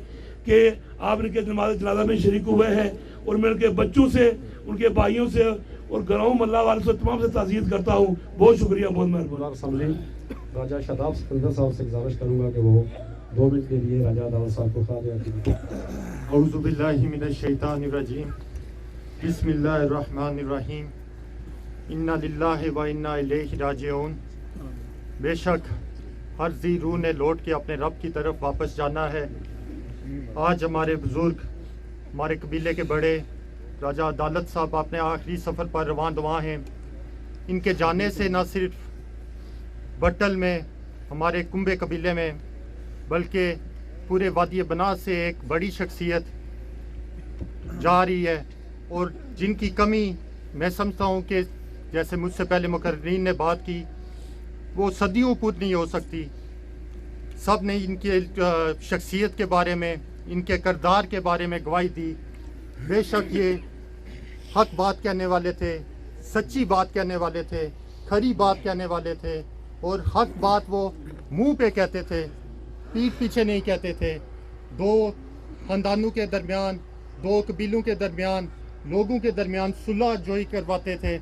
کہ آپ ان کے نماز جنازہ میں شریک ہوئے ہیں، اور میں ان کے بچوں سے، ان کے بھائیوں سے اور گراؤں محلہ والوں سے تمام سے تعزیت کرتا ہوں۔ بہت شکریہ، بہت مہربانی۔ راجہ شاداب سکندر صاحب سے گزارش کروں گا کہ وہ 2 منٹ کے لیے راجہ عدالت صاحب کو خطاب کریں۔ اعوذ باللہ من الشیطان الرجیم، بسم اللہ الرحمن الرحیم، انا للہ و انا الیہ راجعون۔ بے شک ہر ذی روح نے لوٹ کے اپنے رب کی طرف واپس جانا ہے۔ آج ہمارے بزرگ، ہمارے قبیلے کے بڑے راجہ عدالت صاحب اپنے آخری سفر پر رواں دواں ہیں۔ ان کے جانے سے نہ صرف بٹل میں، ہمارے کنبے قبیلے میں، بلکہ پورے وادی بنا سے ایک بڑی شخصیت جا رہی ہے، اور جن کی کمی میں سمجھتا ہوں کہ جیسے مجھ سے پہلے مقررین نے بات کی، وہ صدیوں پور نہیں ہو سکتی۔ سب نے ان کے شخصیت کے بارے میں، ان کے کردار کے بارے میں گواہی دی۔ بے شک یہ حق بات کہنے والے تھے، سچی بات کہنے والے تھے، کھری بات کہنے والے تھے، اور حق بات وہ منہ پہ کہتے تھے، پیٹھ پیچھے نہیں کہتے تھے۔ دو خاندانوں کے درمیان، دو قبیلوں کے درمیان، لوگوں کے درمیان صلح جوئی کرواتے تھے،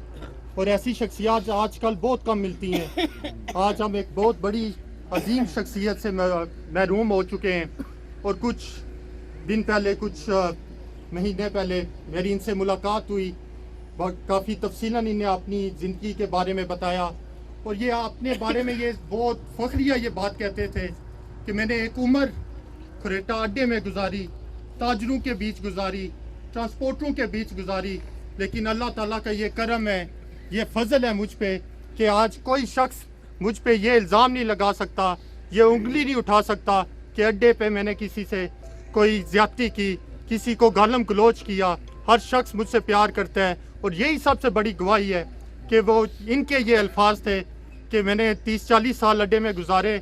اور ایسی شخصیات آج کل بہت کم ملتی ہیں۔ آج ہم ایک بہت بڑی عظیم شخصیت سے محروم ہو چکے ہیں، اور کچھ دن پہلے، کچھ مہینے پہلے میری ان سے ملاقات ہوئی، کافی تفصیلاً انہیں اپنی زندگی کے بارے میں بتایا، اور یہ اپنے بارے میں یہ بہت فخریہ یہ بات کہتے تھے کہ میں نے ایک عمر کھریٹا اڈے میں گزاری، تاجروں کے بیچ گزاری، ٹرانسپورٹروں کے بیچ گزاری، لیکن اللہ تعالیٰ کا یہ کرم ہے، یہ فضل ہے مجھ پہ کہ آج کوئی شخص مجھ پہ یہ الزام نہیں لگا سکتا، یہ انگلی نہیں اٹھا سکتا کہ اڈے پہ میں نے کسی سے کوئی زیادتی کی، کسی کو گالم گلوچ کیا۔ ہر شخص مجھ سے پیار کرتا ہے، اور یہی سب سے بڑی گواہی ہے کہ وہ ان کے یہ الفاظ تھے کہ میں نے 30-40 سال اڈے میں گزارے،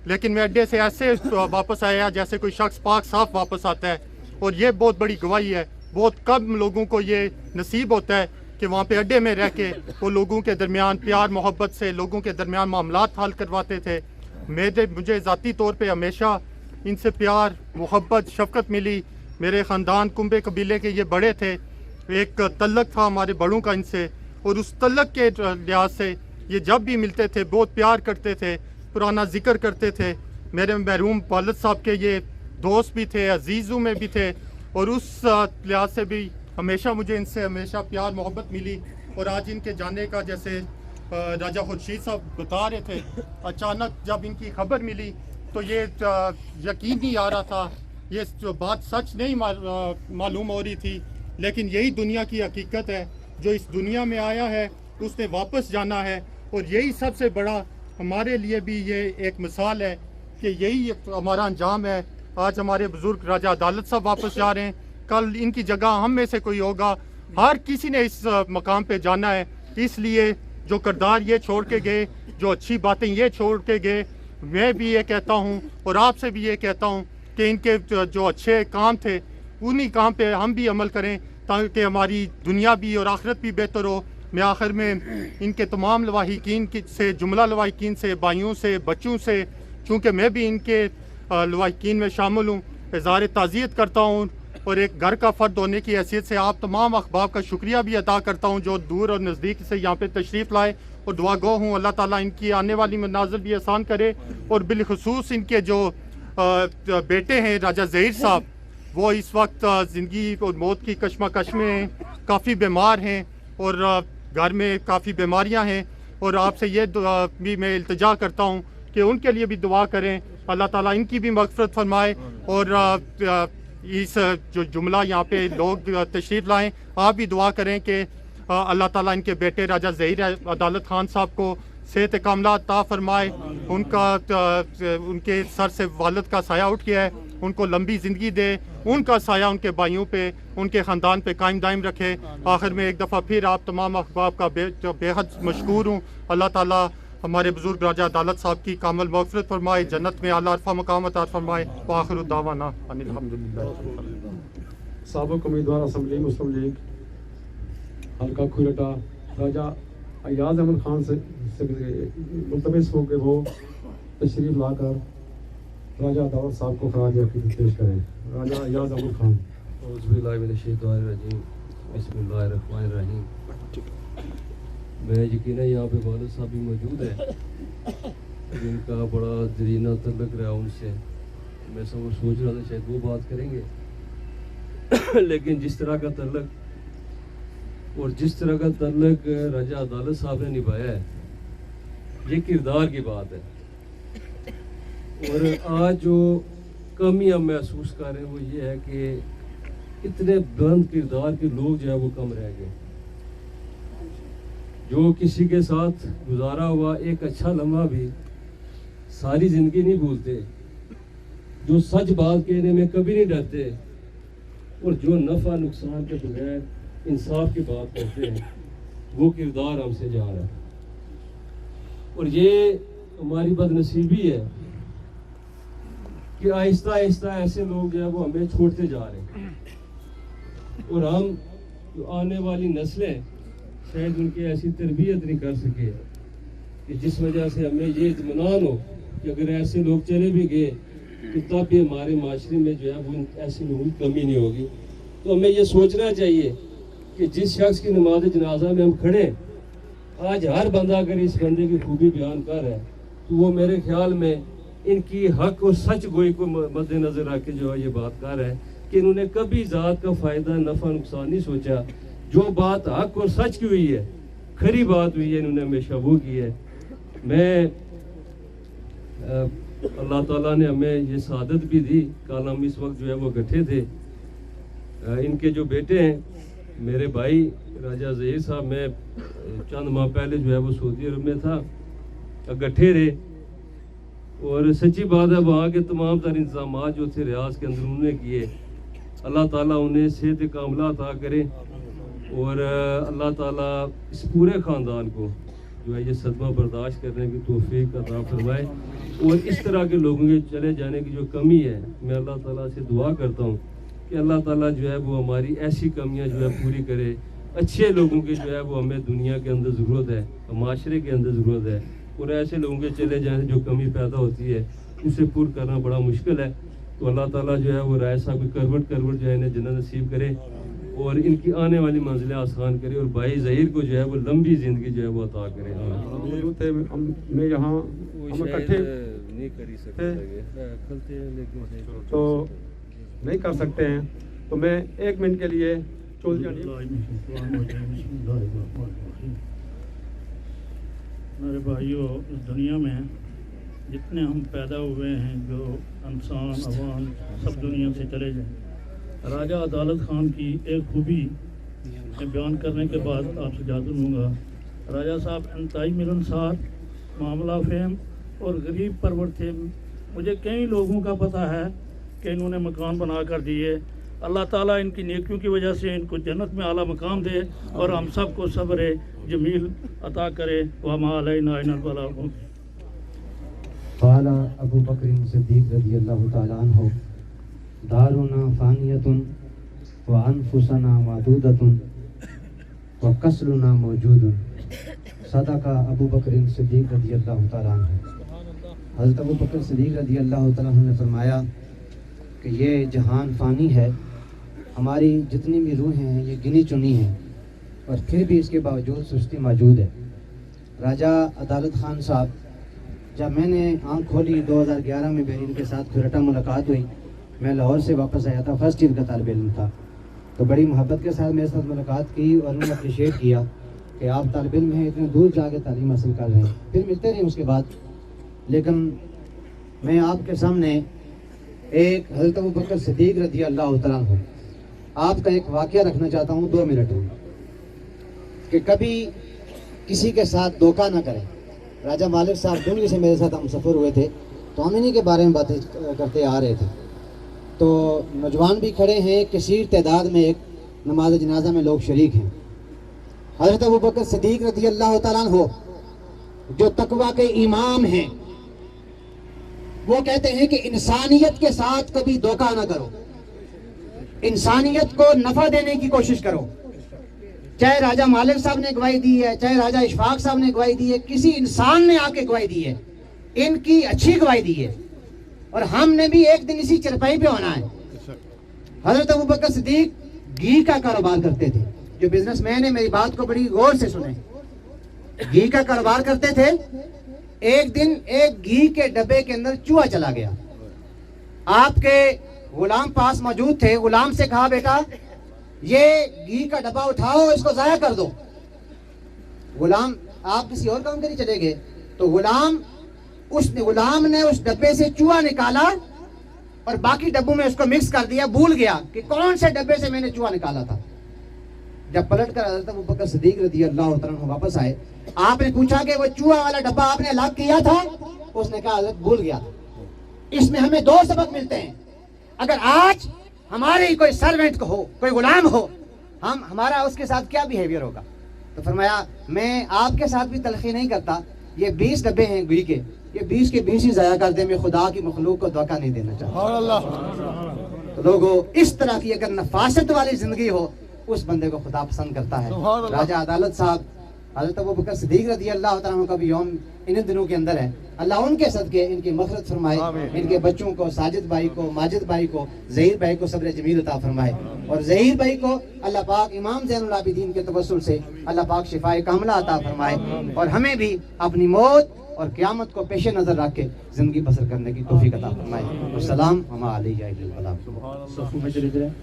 لیکن میں اڈے سے ایسے واپس آیا جیسے کوئی شخص پاک صاف واپس آتا ہے، اور یہ بہت بڑی گواہی ہے۔ بہت کم لوگوں کو یہ نصیب ہوتا ہے کہ وہاں پہ اڈے میں رہ کے وہ لوگوں کے درمیان پیار محبت سے لوگوں کے درمیان معاملات حل کرواتے تھے۔ مجھے ذاتی طور پہ ہمیشہ ان سے پیار محبت شفقت ملی۔ میرے خاندان کنبے قبیلے کے یہ بڑے تھے، ایک تعلق تھا ہمارے بڑوں کا ان سے، اور اس تعلق کے لحاظ سے یہ جب بھی ملتے تھے بہت پیار کرتے تھے، پرانا ذکر کرتے تھے۔ میرے محروم والد صاحب کے یہ دوست بھی تھے، عزیزوں میں بھی تھے، اور اس لحاظ سے بھی ہمیشہ مجھے ان سے ہمیشہ پیار محبت ملی۔ اور آج ان کے جانے کا جیسے راجہ خورشید صاحب بتا رہے تھے، اچانک جب ان کی خبر ملی تو یہ یقین نہیں آ رہا تھا، یہ جو بات سچ نہیں معلوم ہو رہی تھی، لیکن یہی دنیا کی حقیقت ہے۔ جو اس دنیا میں آیا ہے اس نے واپس جانا ہے، اور یہی سب سے بڑا ہمارے لیے بھی یہ ایک مثال ہے کہ یہی ہمارا انجام ہے۔ آج ہمارے بزرگ راجہ عدالت صاحب واپس جا رہے ہیں، کل ان کی جگہ ہم میں سے کوئی ہوگا۔ ہر کسی نے اس مقام پہ جانا ہے، اس لیے جو کردار یہ چھوڑ کے گئے، جو اچھی باتیں یہ چھوڑ کے گئے، میں بھی یہ کہتا ہوں اور آپ سے بھی یہ کہتا ہوں کہ ان کے جو اچھے کام تھے انہی کام پہ ہم بھی عمل کریں تاکہ ہماری دنیا بھی اور آخرت بھی بہتر ہو۔ میں آخر میں ان کے تمام لواحقین سے، جملہ لواحقین سے، بھائیوں سے، بچوں سے، چونکہ میں بھی ان کے لواحقین میں شامل ہوں، اظہار تعزیت کرتا ہوں، اور ایک گھر کا فرد ہونے کی حیثیت سے آپ تمام احباب کا شکریہ بھی ادا کرتا ہوں جو دور اور نزدیک سے یہاں پہ تشریف لائے، اور دعا گو ہوں اللہ تعالیٰ ان کی آنے والی منازل بھی آسان کرے۔ اور بالخصوص ان کے جو بیٹے ہیں راجہ ظہیر صاحب، وہ اس وقت زندگی اور موت کی کشمکش میں ہیں، کافی بیمار ہیں، اور گھر میں کافی بیماریاں ہیں، اور آپ سے یہ دعا بھی میں التجا کرتا ہوں کہ ان کے لیے بھی دعا کریں، اللہ تعالیٰ ان کی بھی مغفرت فرمائے۔ اور اس جو جملہ یہاں پہ لوگ تشریف لائیں، آپ بھی دعا کریں کہ اللہ تعالیٰ ان کے بیٹے راجہ ظہیر عدالت خان صاحب کو صحت کاملہ عطا فرمائے، ان کے سر سے والد کا سایہ اٹھ گیا ہے، ان کو لمبی زندگی دے، ان کا سایہ ان کے بھائیوں پہ، ان کے خاندان پہ قائم دائم رکھے۔ آخر میں ایک دفعہ پھر آپ تمام احباب کا بے حد مشکور ہوں۔ اللہ تعالیٰ ہمارے بزرگ راجہ عدالت صاحب کی کامل مغفرت فرمائے، جنت میں اعلیٰ عرفہ مقام عطا فرمائے۔ وآخر دعوانا ان الحمدللہ۔ سابق امیدوار اسمبلی مسلم لیگ حلقہ کھریٹا راجہ ایاز احمد خان سے ملتمس ہو کہ وہ تشریف لا کر راجہ عدالت صاحب کو خراج عقیدت پیش کریں۔ راجہ ایاز احمد خان۔ اعوذ باللہ من الشیطان الرجیم، بسم اللہ الرحمن الرحیم۔ میں یقیناً یہاں پہ والد صاحب بھی موجود ہیں جن کا بڑا دیرینہ تعلق رہا ان سے، میں سوچ رہا تھا شاید وہ بات کریں گے، لیکن جس طرح کا تعلق اور جس طرح کا تعلق راجہ عدالت صاحب نے نبھایا ہے یہ کردار کی بات ہے، اور آج جو کمی ہم محسوس کر رہے ہیں وہ یہ ہے کہ اتنے بلند کردار کے لوگ جو ہے وہ کم رہ گئے، جو کسی کے ساتھ گزارا ہوا ایک اچھا لمحہ بھی ساری زندگی نہیں بھولتے، جو سچ بات کہنے میں کبھی نہیں ڈرتے، اور جو نفع نقصان کے بغیر انصاف کی بات کرتے ہیں، وہ کردار ہم سے جا رہا ہے۔ اور یہ ہماری بد نصیبی ہے کہ آہستہ آہستہ ایسے لوگ جو ہے وہ ہمیں چھوڑتے جا رہے ہیں، اور ہم جو آنے والی نسلیں شاید ان کی ایسی تربیت نہیں کر سکے کہ جس وجہ سے ہمیں یہ اطمینان ہو کہ اگر ایسے لوگ چلے بھی گئے کہ تب بھی ہمارے معاشرے میں جو ہے وہ ایسی لوگوں کی کمی نہیں ہوگی. تو ہمیں یہ سوچنا چاہیے کہ جس شخص کی نماز جنازہ میں ہم کھڑے، آج ہر بندہ اگر اس بندے کی خوبی بیان کر رہا ہے تو وہ میرے خیال میں ان کی حق اور سچ گوئی کو مد نظر رکھ کے جو ہے یہ بات کر رہا ہے کہ انہوں نے کبھی ذات کا فائدہ نفع نقصان نہیں سوچا. جو بات حق اور سچ کی ہوئی ہے، کھری بات ہوئی ہے، انہوں نے ہمیشہ وہ کی ہے. میں اللہ تعالیٰ نے ہمیں یہ سعادت بھی دی. کل ہم اس وقت جو ہے وہ اکٹھے تھے. ان کے جو بیٹے ہیں میرے بھائی راجہ ظہیر صاحب، میں چند ماہ پہلے جو ہے وہ سعودی عرب میں تھا، اکٹھے رہے. اور سچی بات ہے وہاں کے تمام تر انتظامات جو تھے ریاض کے اندر انہوں نے کیے. اللہ تعالیٰ انہیں صحت کاملہ عطا کرے اور اللہ تعالیٰ اس پورے خاندان کو جو ہے یہ صدمہ برداشت کرنے کی توفیق عطا فرمائے. اور اس طرح کے لوگوں کے چلے جانے کی جو کمی ہے، میں اللہ تعالیٰ سے دعا کرتا ہوں کہ اللہ تعالیٰ جو ہے وہ ہماری ایسی کمیاں جو ہے پوری کرے. اچھے لوگوں کی جو ہے وہ ہمیں دنیا کے اندر ضرورت ہے، معاشرے کے اندر ضرورت ہے. اور ایسے لوگوں کے چلے جانے جو کمی پیدا ہوتی ہے اسے پور کرنا بڑا مشکل ہے. تو اللہ تعالیٰ جو ہے وہ رائے صاحب کی کروٹ جو ہے انہیں جنت نصیب کرے اور ان کی آنے والی منزلیں آسان کرے، اور بھائی ظہیر کو جو ہے وہ لمبی زندگی جو ہے وہ عطا کرے. میں یہاں ہم اکٹھے نہیں کر سکتے تو نہیں کر سکتے ہیں، تو میں 1 منٹ کے لیے چول جانی. میرے بھائیوں، اس دنیا میں جتنے ہم پیدا ہوئے ہیں، جو انسان عوام سب دنیا سے چلے جائیں، راجہ عدالت خان کی ایک خوبی میں بیان کرنے کے بعد آپ سے اجازت لوں گا. راجہ صاحب انتہائی ملنسار، معاملہ فہم اور غریب پرور تھے. مجھے کئی لوگوں کا پتہ ہے کہ انہوں نے مکان بنا کر دیے. اللہ تعالیٰ ان کی نیکیوں کی وجہ سے ان کو جنت میں اعلیٰ مقام دے اور ہم سب کو صبر جمیل عطا کرے. وما علینا الا البلاغ. قال ابو بکر صدیق رضی اللہ تعالیٰ عنہ: دارنا فانیۃ وانفسنا معدودۃ وکسلنا موجود. صدق ابو بکر صدیق رضی اللہ تعالیٰ عنہ. حضرت ابو بکر صدیق رضی اللہ تعالیٰ عنہ نے فرمایا کہ یہ جہان فانی ہے، ہماری جتنی بھی روحیں ہیں یہ گنی چنی ہیں، اور پھر بھی اس کے باوجود سستی موجود ہے. راجہ عدالت خان صاحب، جب میں نے آنکھ کھولی 2011 میں ان کے ساتھ کھرٹا ملاقات ہوئی. میں لاہور سے واپس آیا تھا، فرسٹ ایئر کا طالب علم تھا، تو بڑی محبت کے ساتھ میرے ساتھ ملاقات کی اور انہوں نے اپریشیٹ کیا کہ آپ طالب علم ہیں، اتنے دور جا کے تعلیم حاصل کر رہے ہیں. پھر ملتے رہے اس کے بعد. لیکن میں آپ کے سامنے ایک حضرت ابو بکر صدیق رضی اللہ تعالیٰ عنہ آپ کا ایک واقعہ رکھنا چاہتا ہوں 2 منٹ میں، کہ کبھی کسی کے ساتھ دھوکہ نہ کریں. راجہ مالک صاحب دنیا سے میرے ساتھ ہم سفر ہوئے تھے، تو ہم انہی کے بارے میں باتیں کرتے آ رہے تھے. تو نوجوان بھی کھڑے ہیں، کثیر تعداد میں ایک نماز جنازہ میں لوگ شریک ہیں. حضرت ابو بکر صدیق رضی اللہ تعالیٰ عنہ جو تقویٰ کے امام ہیں، وہ کہتے ہیں کہ انسانیت کے ساتھ کبھی دھوکہ نہ کرو، انسانیت کو نفع دینے کی کوشش کرو. چاہے راجہ مالک صاحب نے گواہی دی ہے، چاہے راجہ اشفاق صاحب نے گواہی دی ہے، کسی انسان نے آ کے گواہی دی ہے، ان کی اچھی گواہی دی ہے، اور ہم نے بھی ایک دن اسی چرپائی پہ ہونا ہے. حضرت ابو بکر صدیق گھی کا کاروبار کرتے تھے. جو بزنس مین ہے میری بات کو بڑی غور سے سنیں. گھی کا کاروبار کرتے تھے. ایک دن ایک گھی کے ڈبے کے اندر چوہا چلا گیا. آپ کے غلام پاس موجود تھے. غلام سے کہا بیٹا یہ گھی کا ڈبہ اٹھاؤ، اس کو ضائع کر دو. غلام آپ کسی اور کام کے لیے چلے گئے تو غلام نے اس ڈبے سے چوہا نکالا اور باقی ڈبوں میں اس کو مکس کر دیا. بھول گیا کہ کون سے ڈبے سے میں نے چوہا نکالا تھا. جب پلٹ کر حضرت ابو بکر صدیق رضی اللہ تعالیٰ عنہ واپس آئے، آپ نے پوچھا کہ وہ چوہا والا ڈبہ آپ نے الگ کیا تھا؟ اس نے کہا حضرت بھول گیا. اس میں ہمیں 2 سبق ملتے ہیں. اگر آج ہمارے کوئی سرونٹ ہو، کوئی غلام ہو، ہمارا اس کے ساتھ کیا بیہیویئر ہوگا؟ تو فرمایا میں آپ کے ساتھ بھی تلخی نہیں کرتا. یہ 20 ڈبے ہیں گھی کے، یہ 20 کے 20 ہی ضائع کر دیں. میں خدا کی مخلوق کو دھوکہ نہیں دینا چاہتا. تو لوگوں، اس طرح کی اگر نفاست والی زندگی ہو، اس بندے کو خدا پسند کرتا ہے. راجہ عدالت صاحب حضرت ابو بکر صدیق رضی اللہ تعالیٰ عنہ کا بھی یوم ان دنوں کے اندر ہے، اللہ ان کے صدقے ان کی مغفرت فرمائے، ان کے بچوں کو، ساجد بھائی کو، ماجد بھائی کو، ظہیر بھائی کو صبر جمیل عطا فرمائے، اور ظہیر بھائی کو اللہ پاک امام زین العابدین کے توسل سے اللہ پاک شفائے کاملہ عطا فرمائے، اور ہمیں بھی اپنی موت اور قیامت کو پیش نظر رکھ کے زندگی بسر کرنے کی توفیق عطا فرمائے۔ والسلام وما علیہ الا البلاغ۔ صفوں میں چلے جائیں۔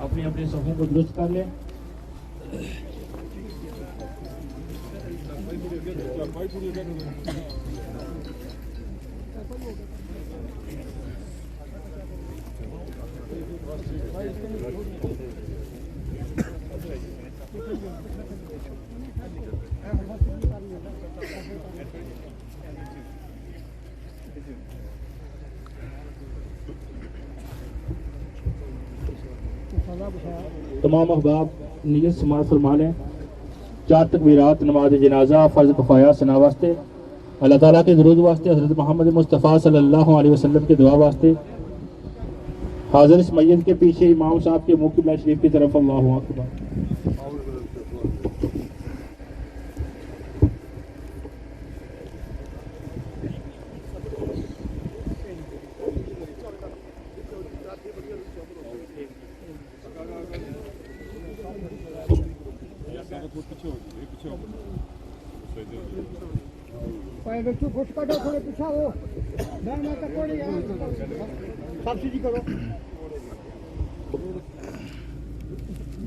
اپنی اپنی صفوں کو درست کر لیں۔ تمام احباب نیت سماعت فرما لیں۔ 4 تکبیرات نماز جنازہ فرض کفایہ ثنا واسطے، اللہ تعالیٰ کے درود واسطے، حضرت محمد مصطفیٰ صلی اللہ علیہ وسلم کے دعا واسطے۔ حاضر اس میت کے پیچھے امام صاحب کے منہ قبلہ شریف کی طرف اللہ اکبر۔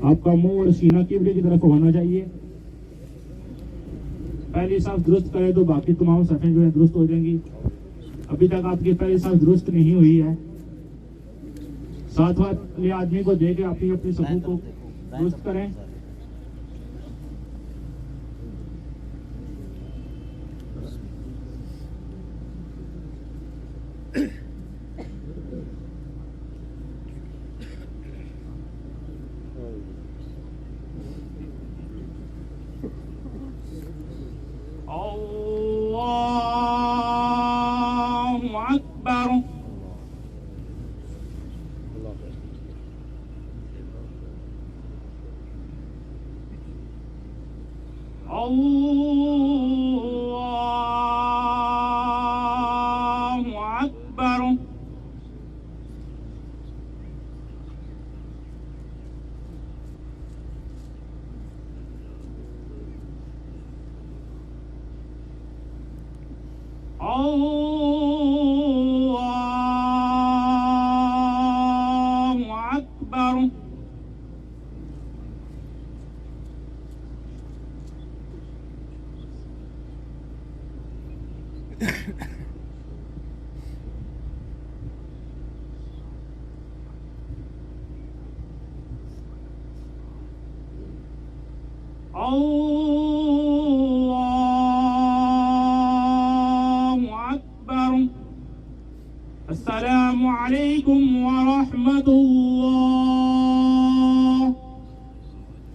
آپ کا منہ اور سینہ قبلے کی طرف ہونا چاہیے۔ پہلی صف درست کرے تو باقی تمام صفیں جو ہیں درست ہو جائیں گی۔ ابھی تک آپ کی پہلی صف درست نہیں ہوئی ہے۔ ساتھ والے آدمی کو دے کے اپنی اپنی صفوں کو درست کریں۔ السلام علیکم ورحمۃ اللہ۔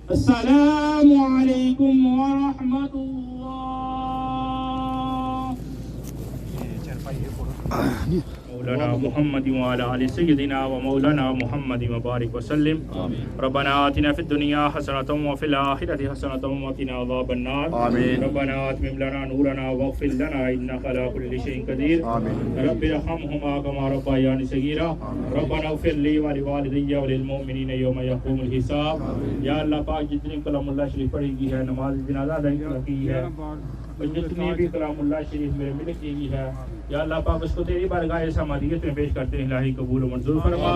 السلام علیکم ورحمۃ اللہ۔ مولانا محمد وعلى آل سيدنا ومولانا محمد وبارك وسلم. ربنا آتنا في الدنيا حسنة وفي الآخرة حسنة وقنا عذاب النار. ربنا أتمم لنا نورنا واغفر لنا إنك على كل شيء قدير. رب ارحمهما كما ربياني صغيرا. ربنا اغفر لي ولوالدي وللمؤمنين يوم يقوم الحساب. یا اللہ پاک جتنی کلام اللہ شریف پڑھی گئی ہے، نماز جنازہ ادا کی ہے، اور جتنی بھی کلام اللہ شریف میرے ملک کی گئی ہے، یا اللہ پاک اس کو تیری بارگاہ سمادیت میں پیش کرتے ہیں، الہی قبول و منظور فرما.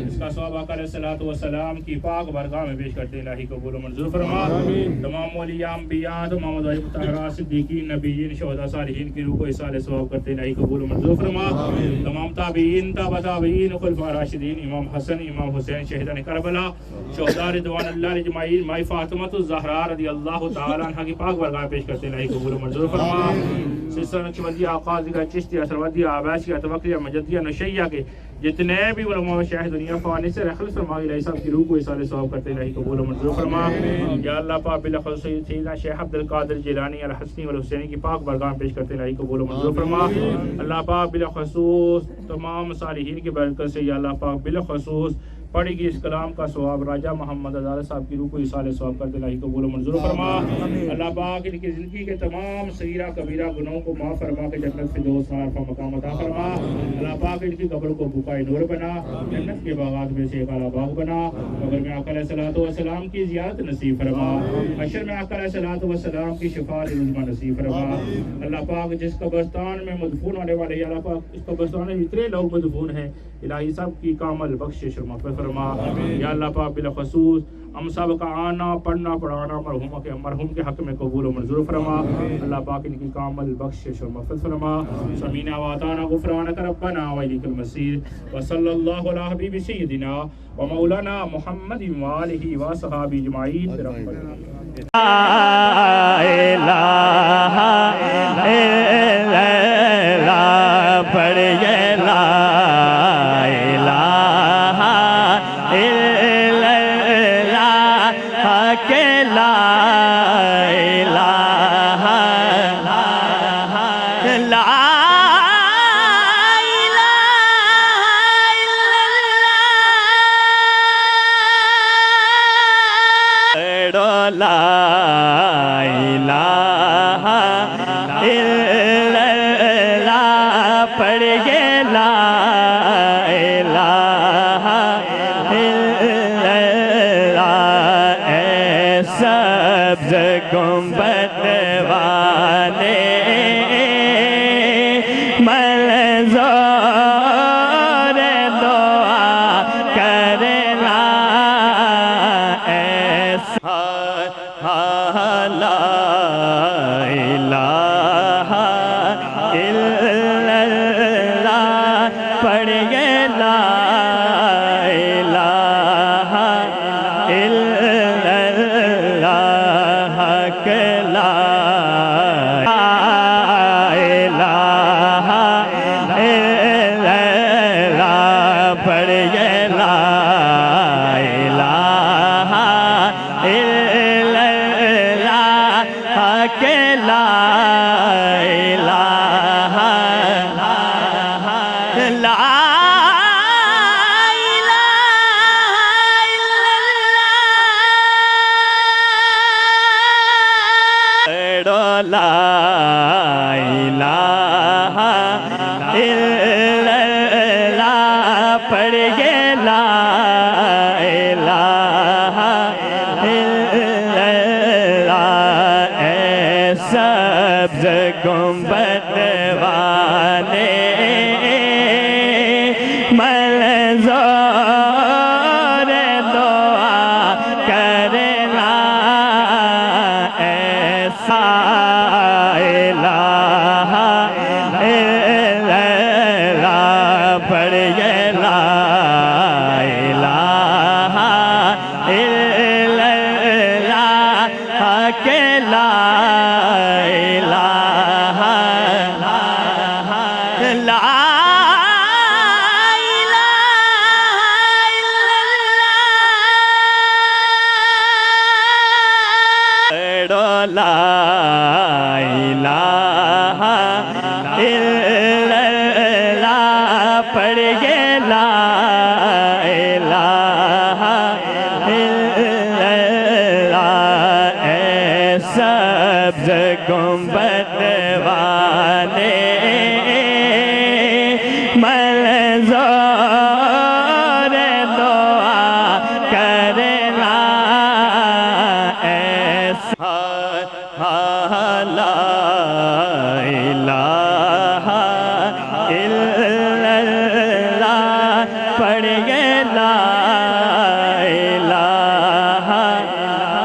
اس کا ثواب آقا علیہ الصلوۃ والسلام کی پاک بارگاہ میں پیش کرتے ہیں، الہی قبول و منظور فرما. تمام اولیاء انبیاء، تمام مظاہر مطہرات، صدیقین، نبیین، شہداء، صالحین کی روح کو ایصال ثواب کرتے ہیں، الہی قبول و منظور فرما. تمام تابعین، تابع تابعین، خلفاء راشدین، امام حسن، امام حسین، شہیدان کربلا، شہداء رضوان اللہ اجمعین، مائی فاطمہ الزہرا رضی اللہ تعالی عنہا کی پاک بارگاہ میں پیش کرتے ہیں، الہی قبول و قبول و منظور فرما سلسلہ نقشبندیہ قاضیہ چشتیہ سروردیہ عباسیہ توقیہ مجدیہ نشیہ کے جتنے بھی علماء و شاہد دنیا فانی سے رخلص فرما الہی صاحب کی روح کو اصال ثواب کرتے الہی قبول و منظور فرما یا اللہ پاک بالخصوص سیدنا شیخ عبد القادر جیلانی الحسنی والحسینی کی پاک برگاہ پیش کرتے الہی قبول و منظور فرما اللہ پاک بالخصوص تمام صالحین کی برکت سے یا اللہ پاک بالخصوص پڑھی گئی اس کلام کا ثواب راجہ محمد عدالت صاحب کی روح کو اصال ثواب کرتے الہی قبول و منظور فرما اللہ پاک ان کی زندگی کے تمام صغیرہ کبیرہ گناہوں کو معاف فرما کے جنت فردوس میں عرفہ مقام عطا فرما اللہ پاک ان کی قبر کو بقائے نور بنا جنت کے باغات میں سے ایک اعلیٰ باغ بنا قبر میں آقا علیہ السلام کی زیارت نصیب فرما حشر میں آقا علیہ السلام کی شفاعت عظمیٰ نصیب فرما اللہ پاک جس قبرستان میں مدفون ہونے والے اللہ پاک اس قبرستان میں جتنے لوگ مدفون ہیں الہی سب کی کامل بخشش اور مغفرت فرما یا اللہ پاک بالخصوص ہم سب کا آنا پڑھنا پڑھانا مرحوم کے حق میں قبول و منظور فرما اللہ پاک ان کی کامل بخشش اور مغفرت فرما سمینا واتانا غفرانک ربنا والیک المصیر وصلی اللہ علی حبیب سیدنا و مولانا محمد وآلہ وصحابہ اجمعین برحمتک لا الہ الا اللہ پڑھیے لا گنبد والے منظور دعا کرنا ایسا لا الہ الا اللہ پڑھیے لا الہ الا گنبد والے منظور دعا کرنا ایسا الہ الا اللہ پڑھیے لا الہ الا اللہ کہ لا گنبد والے منظور دعا کرنا ایسا لا الہ الا اللہ پڑھیے لا الہ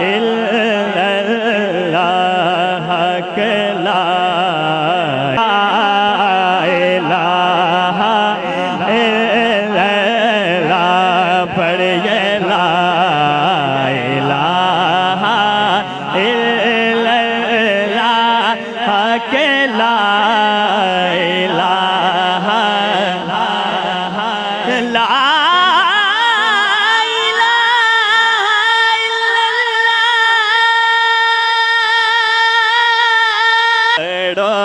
الا اللہ کہ لا الہ الا اللہ پڑھیے لا الہ الا اللہ کہ لا الہ لا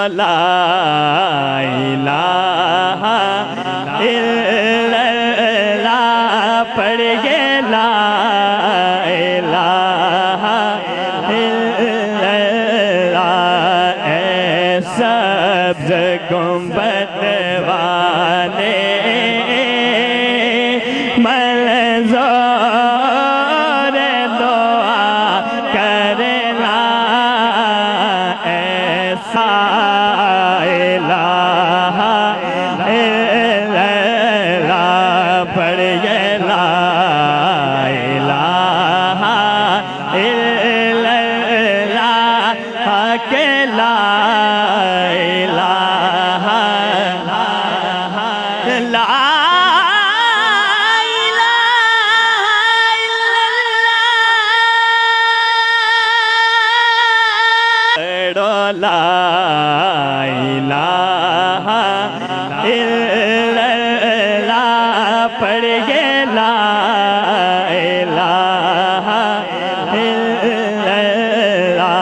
لا الہ الا اللہ پڑھیے لا الہ الا اللہ اے سبز گنبد والے منظور دعا کرنا ایسا الہ الا اللہ پڑھیے لا الہ الا اللہ کہ لا الہ لا لا الہ الا اللہ پڑھیے لا الہ الا اللہ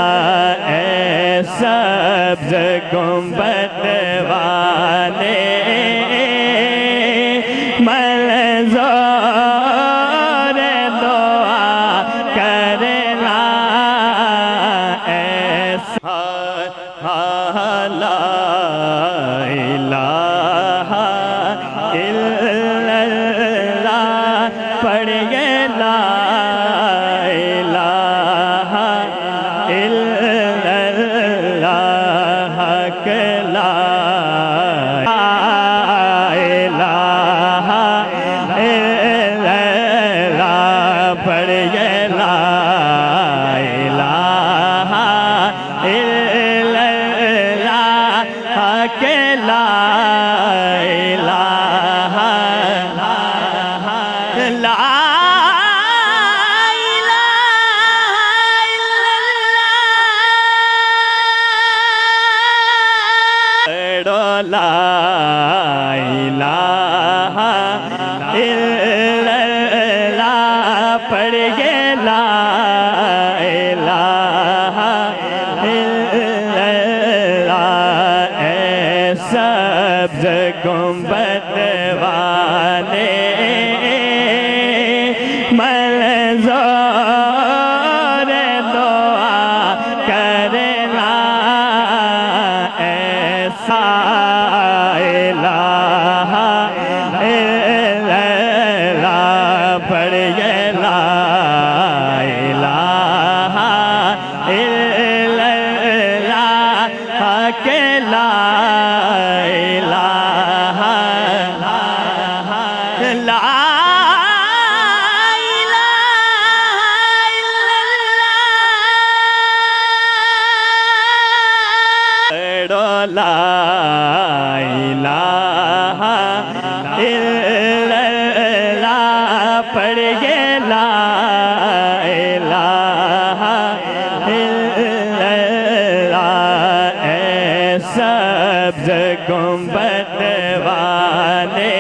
اے سبز گنبد والے منظور دعا کرنا ایسا لا الہ الا اللہ پڑھیے لا الہ الا اللہ کہ لا الہ الا اللہ پڑھیے لا الہ الا اللہ کہ لا الہ لا لا الہ الا اللہ پڑھیے لا الہ الا اللہ اے سبز گنبد والے منظور دعا کرنا ایسا الہ الا اللہ پڑھیے لا الہ الا اللہ کہ لا الہ لا لا الہ الا اللہ پڑھیے لا الہ الا اللہ اے سبز گنبد والے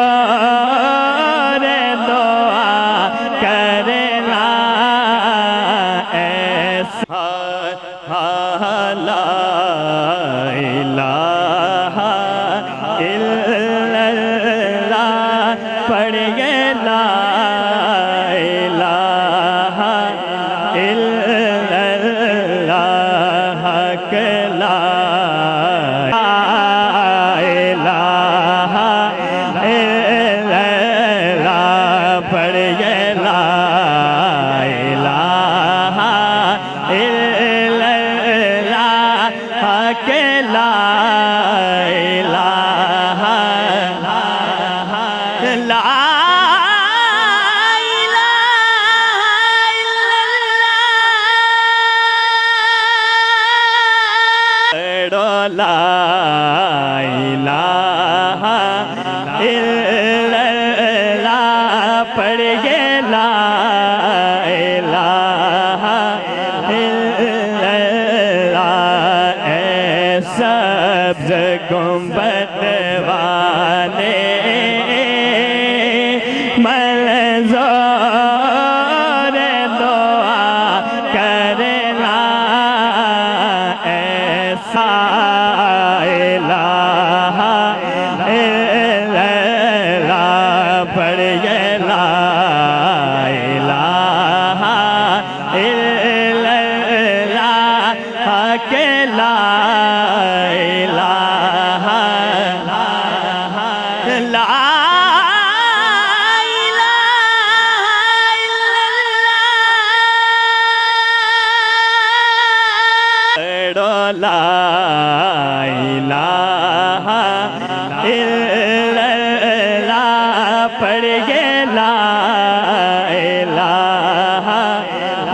منظور دعا کرنا ایسا لا الہ الا اللہ پڑھیے لا الہ الا اللہ کہ لا الہ الا اللہ پڑھیے لا الہ الا اللہ کہ لا الہ لا لا الہ الا اللہ پڑھیے لا الہ گنبد والے منظور دعا کرنا ایسا الہ الا اللہ پڑھیے لا الہ الا اللہ کہ لا الہ لا لا الہ الا اللہ پڑھیے لا الہ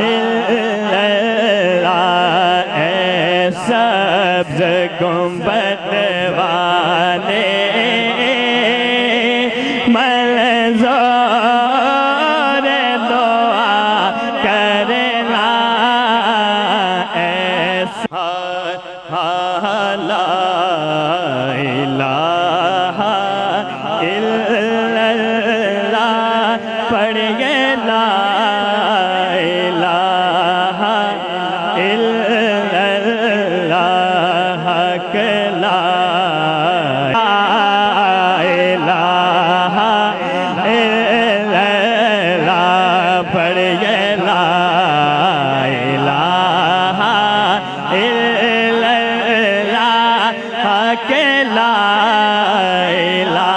الا اللہ اے سبز گنبد والے منظور دعا کرنا ایسا لا الہ الا اللہ پڑھیے لا الہ الا اللہ کہ لا الہ الا اللہ پڑھیے لا الہ الا کہ لا الہ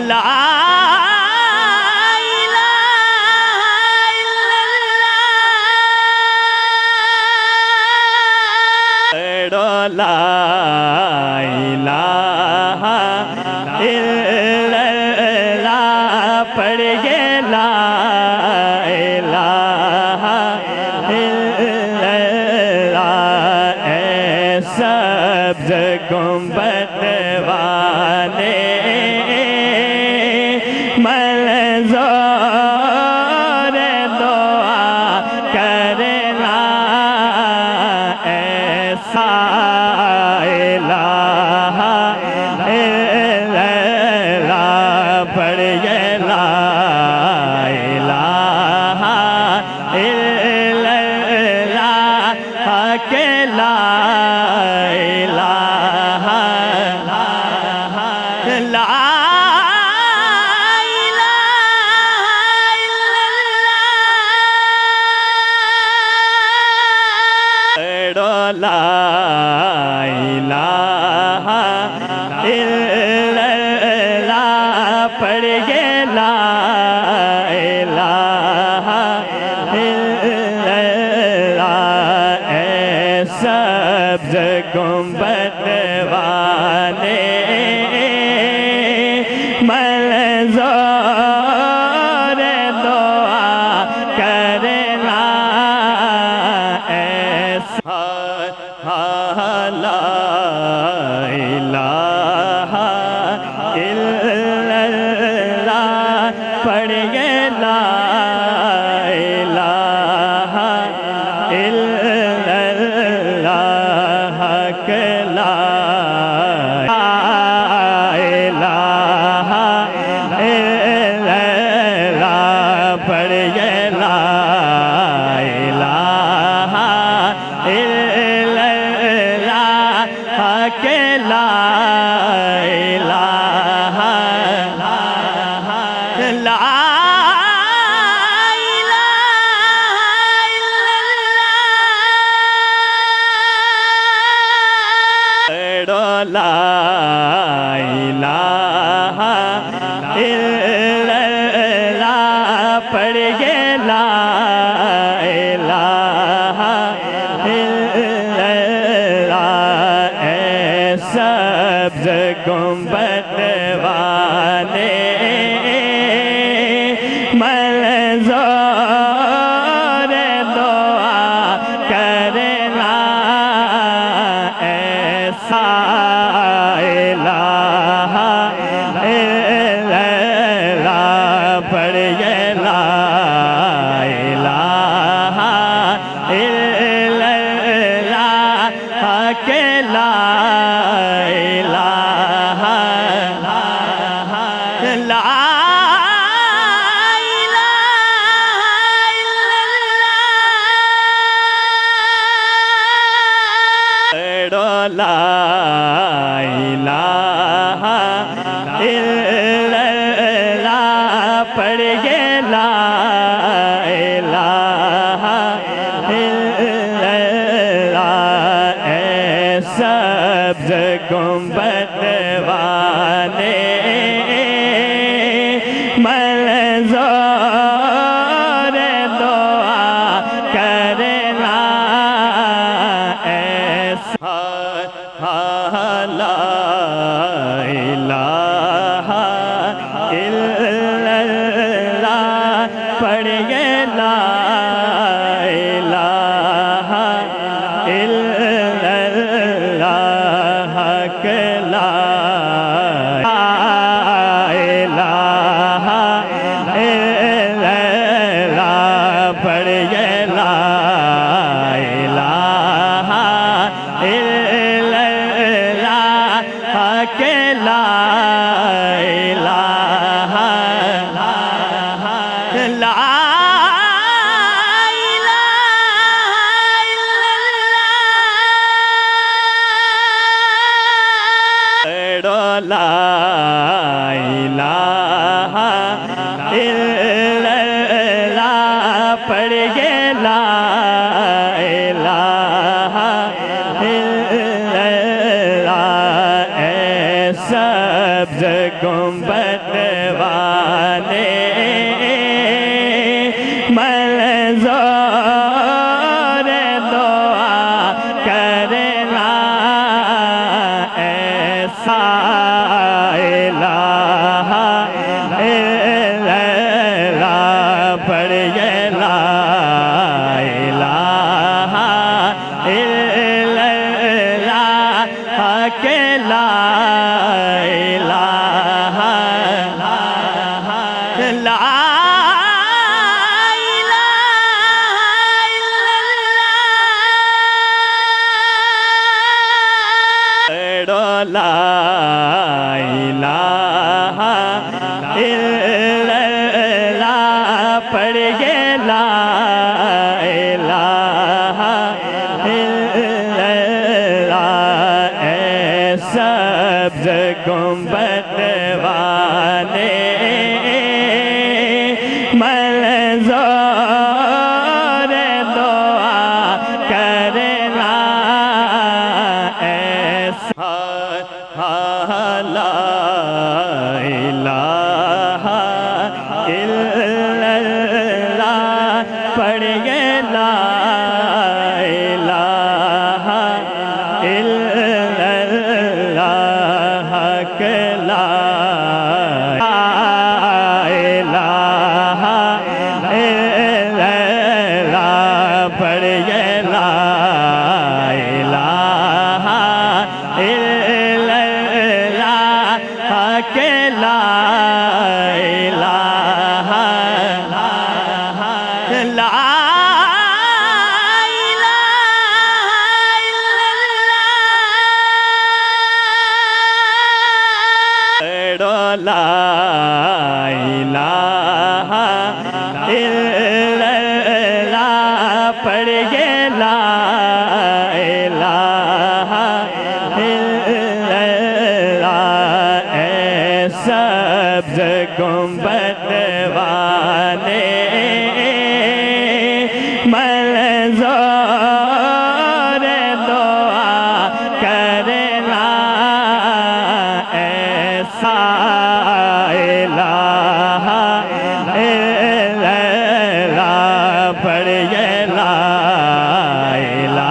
لا لا الہ الا اللہ پڑھیے لا الہ الا اللہ اے سبز گنبد والے منظور دعا کرنا ایسا الہ الا اللہ پڑھیے لا الہ الا اللہ کہ لا الہ لا لا الہ الا اللہ پڑھیے لا الہ الا اللہ اے سبز گنبد والے منظور دعا کرنا ایسا لا الہ الا اللہ پڑھیے لا الہ الا اللہ کہ لا الہ الا اللہ پڑھیے لا الہ الا اللہ کہ لا الہ لا لا الہ الا اللہ پڑھیے لا الہ الا اللہ اے سبز گنبد والے منظور دعا کرنا ایسا الہ الا اللہ پڑھیے لا الہ الا اللہ کہ لا الہ الا اللہ پڑھیے لا الہ الا اللہ اے سبز گنبد والے منظور دعا کرنا ایسا لا الہ الا اللہ پڑھیے لا الہ الا اللہ حق لا الہ الا اللہ پڑھیے لا الہ الا اللہ حق لا الہ لا لا الہ الا اللہ پڑھیے لا الہ الا اللہ اے سبز گنبد والے منظور دعا کرنا ایسا الہ الا اللہ پڑھیے لا الہ الا اللہ حق لا الہ لا لا الہ الا اللہ پڑھیے لا الہ الا اللہ اے سبز گنبد والے منظور دعا کرنا ایسا لا الہ الا اللہ پڑھیے لا الہ الا اللہ حق لا الہ الا اللہ پڑھیے لا الہ الا اللہ حق لا الہ لا لا الہ الا اللہ پڑھیے لا الہ الا اللہ اے سبز گنبد والے منظور دعا کرنا ایسا الہ الا اللہ پڑھیے لا الہ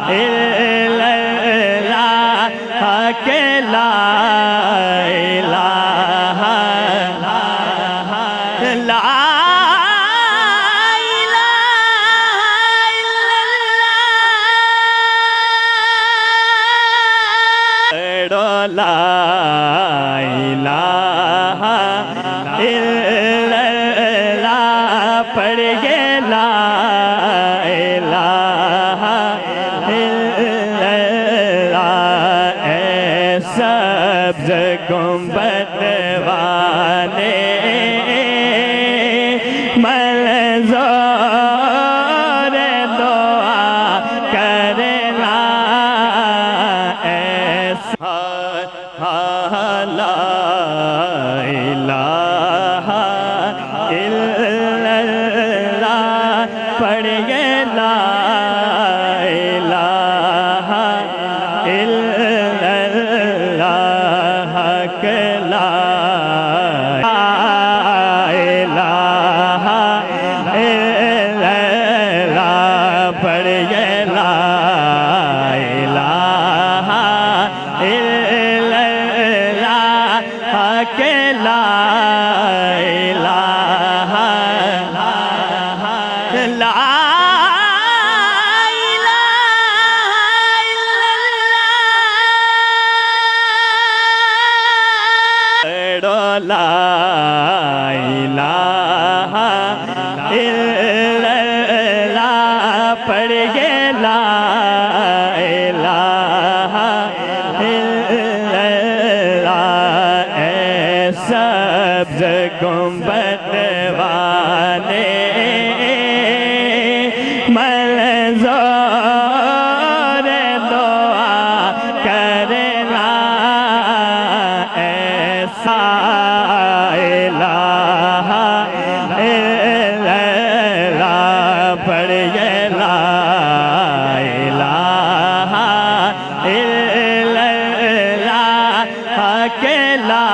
الا اللہ حق لا الہ لا لا الہ الا اللہ پڑھیے لا الہ الا اللہ اے سبز گنبد والے منظور دعا کرنا پڑھیے لا الہ الا اللہ کہ لا الہ الا اللہ پڑھیے لا الہ الا اللہ کہ لا الہ لا لا الہ الا اللہ پڑھیے لا الہ الا اللہ اے سبز گنبد والے منظور دعا کرنا ایسا الہ الا اللہ پڑھیے لا الہ الا اللہ کہ لا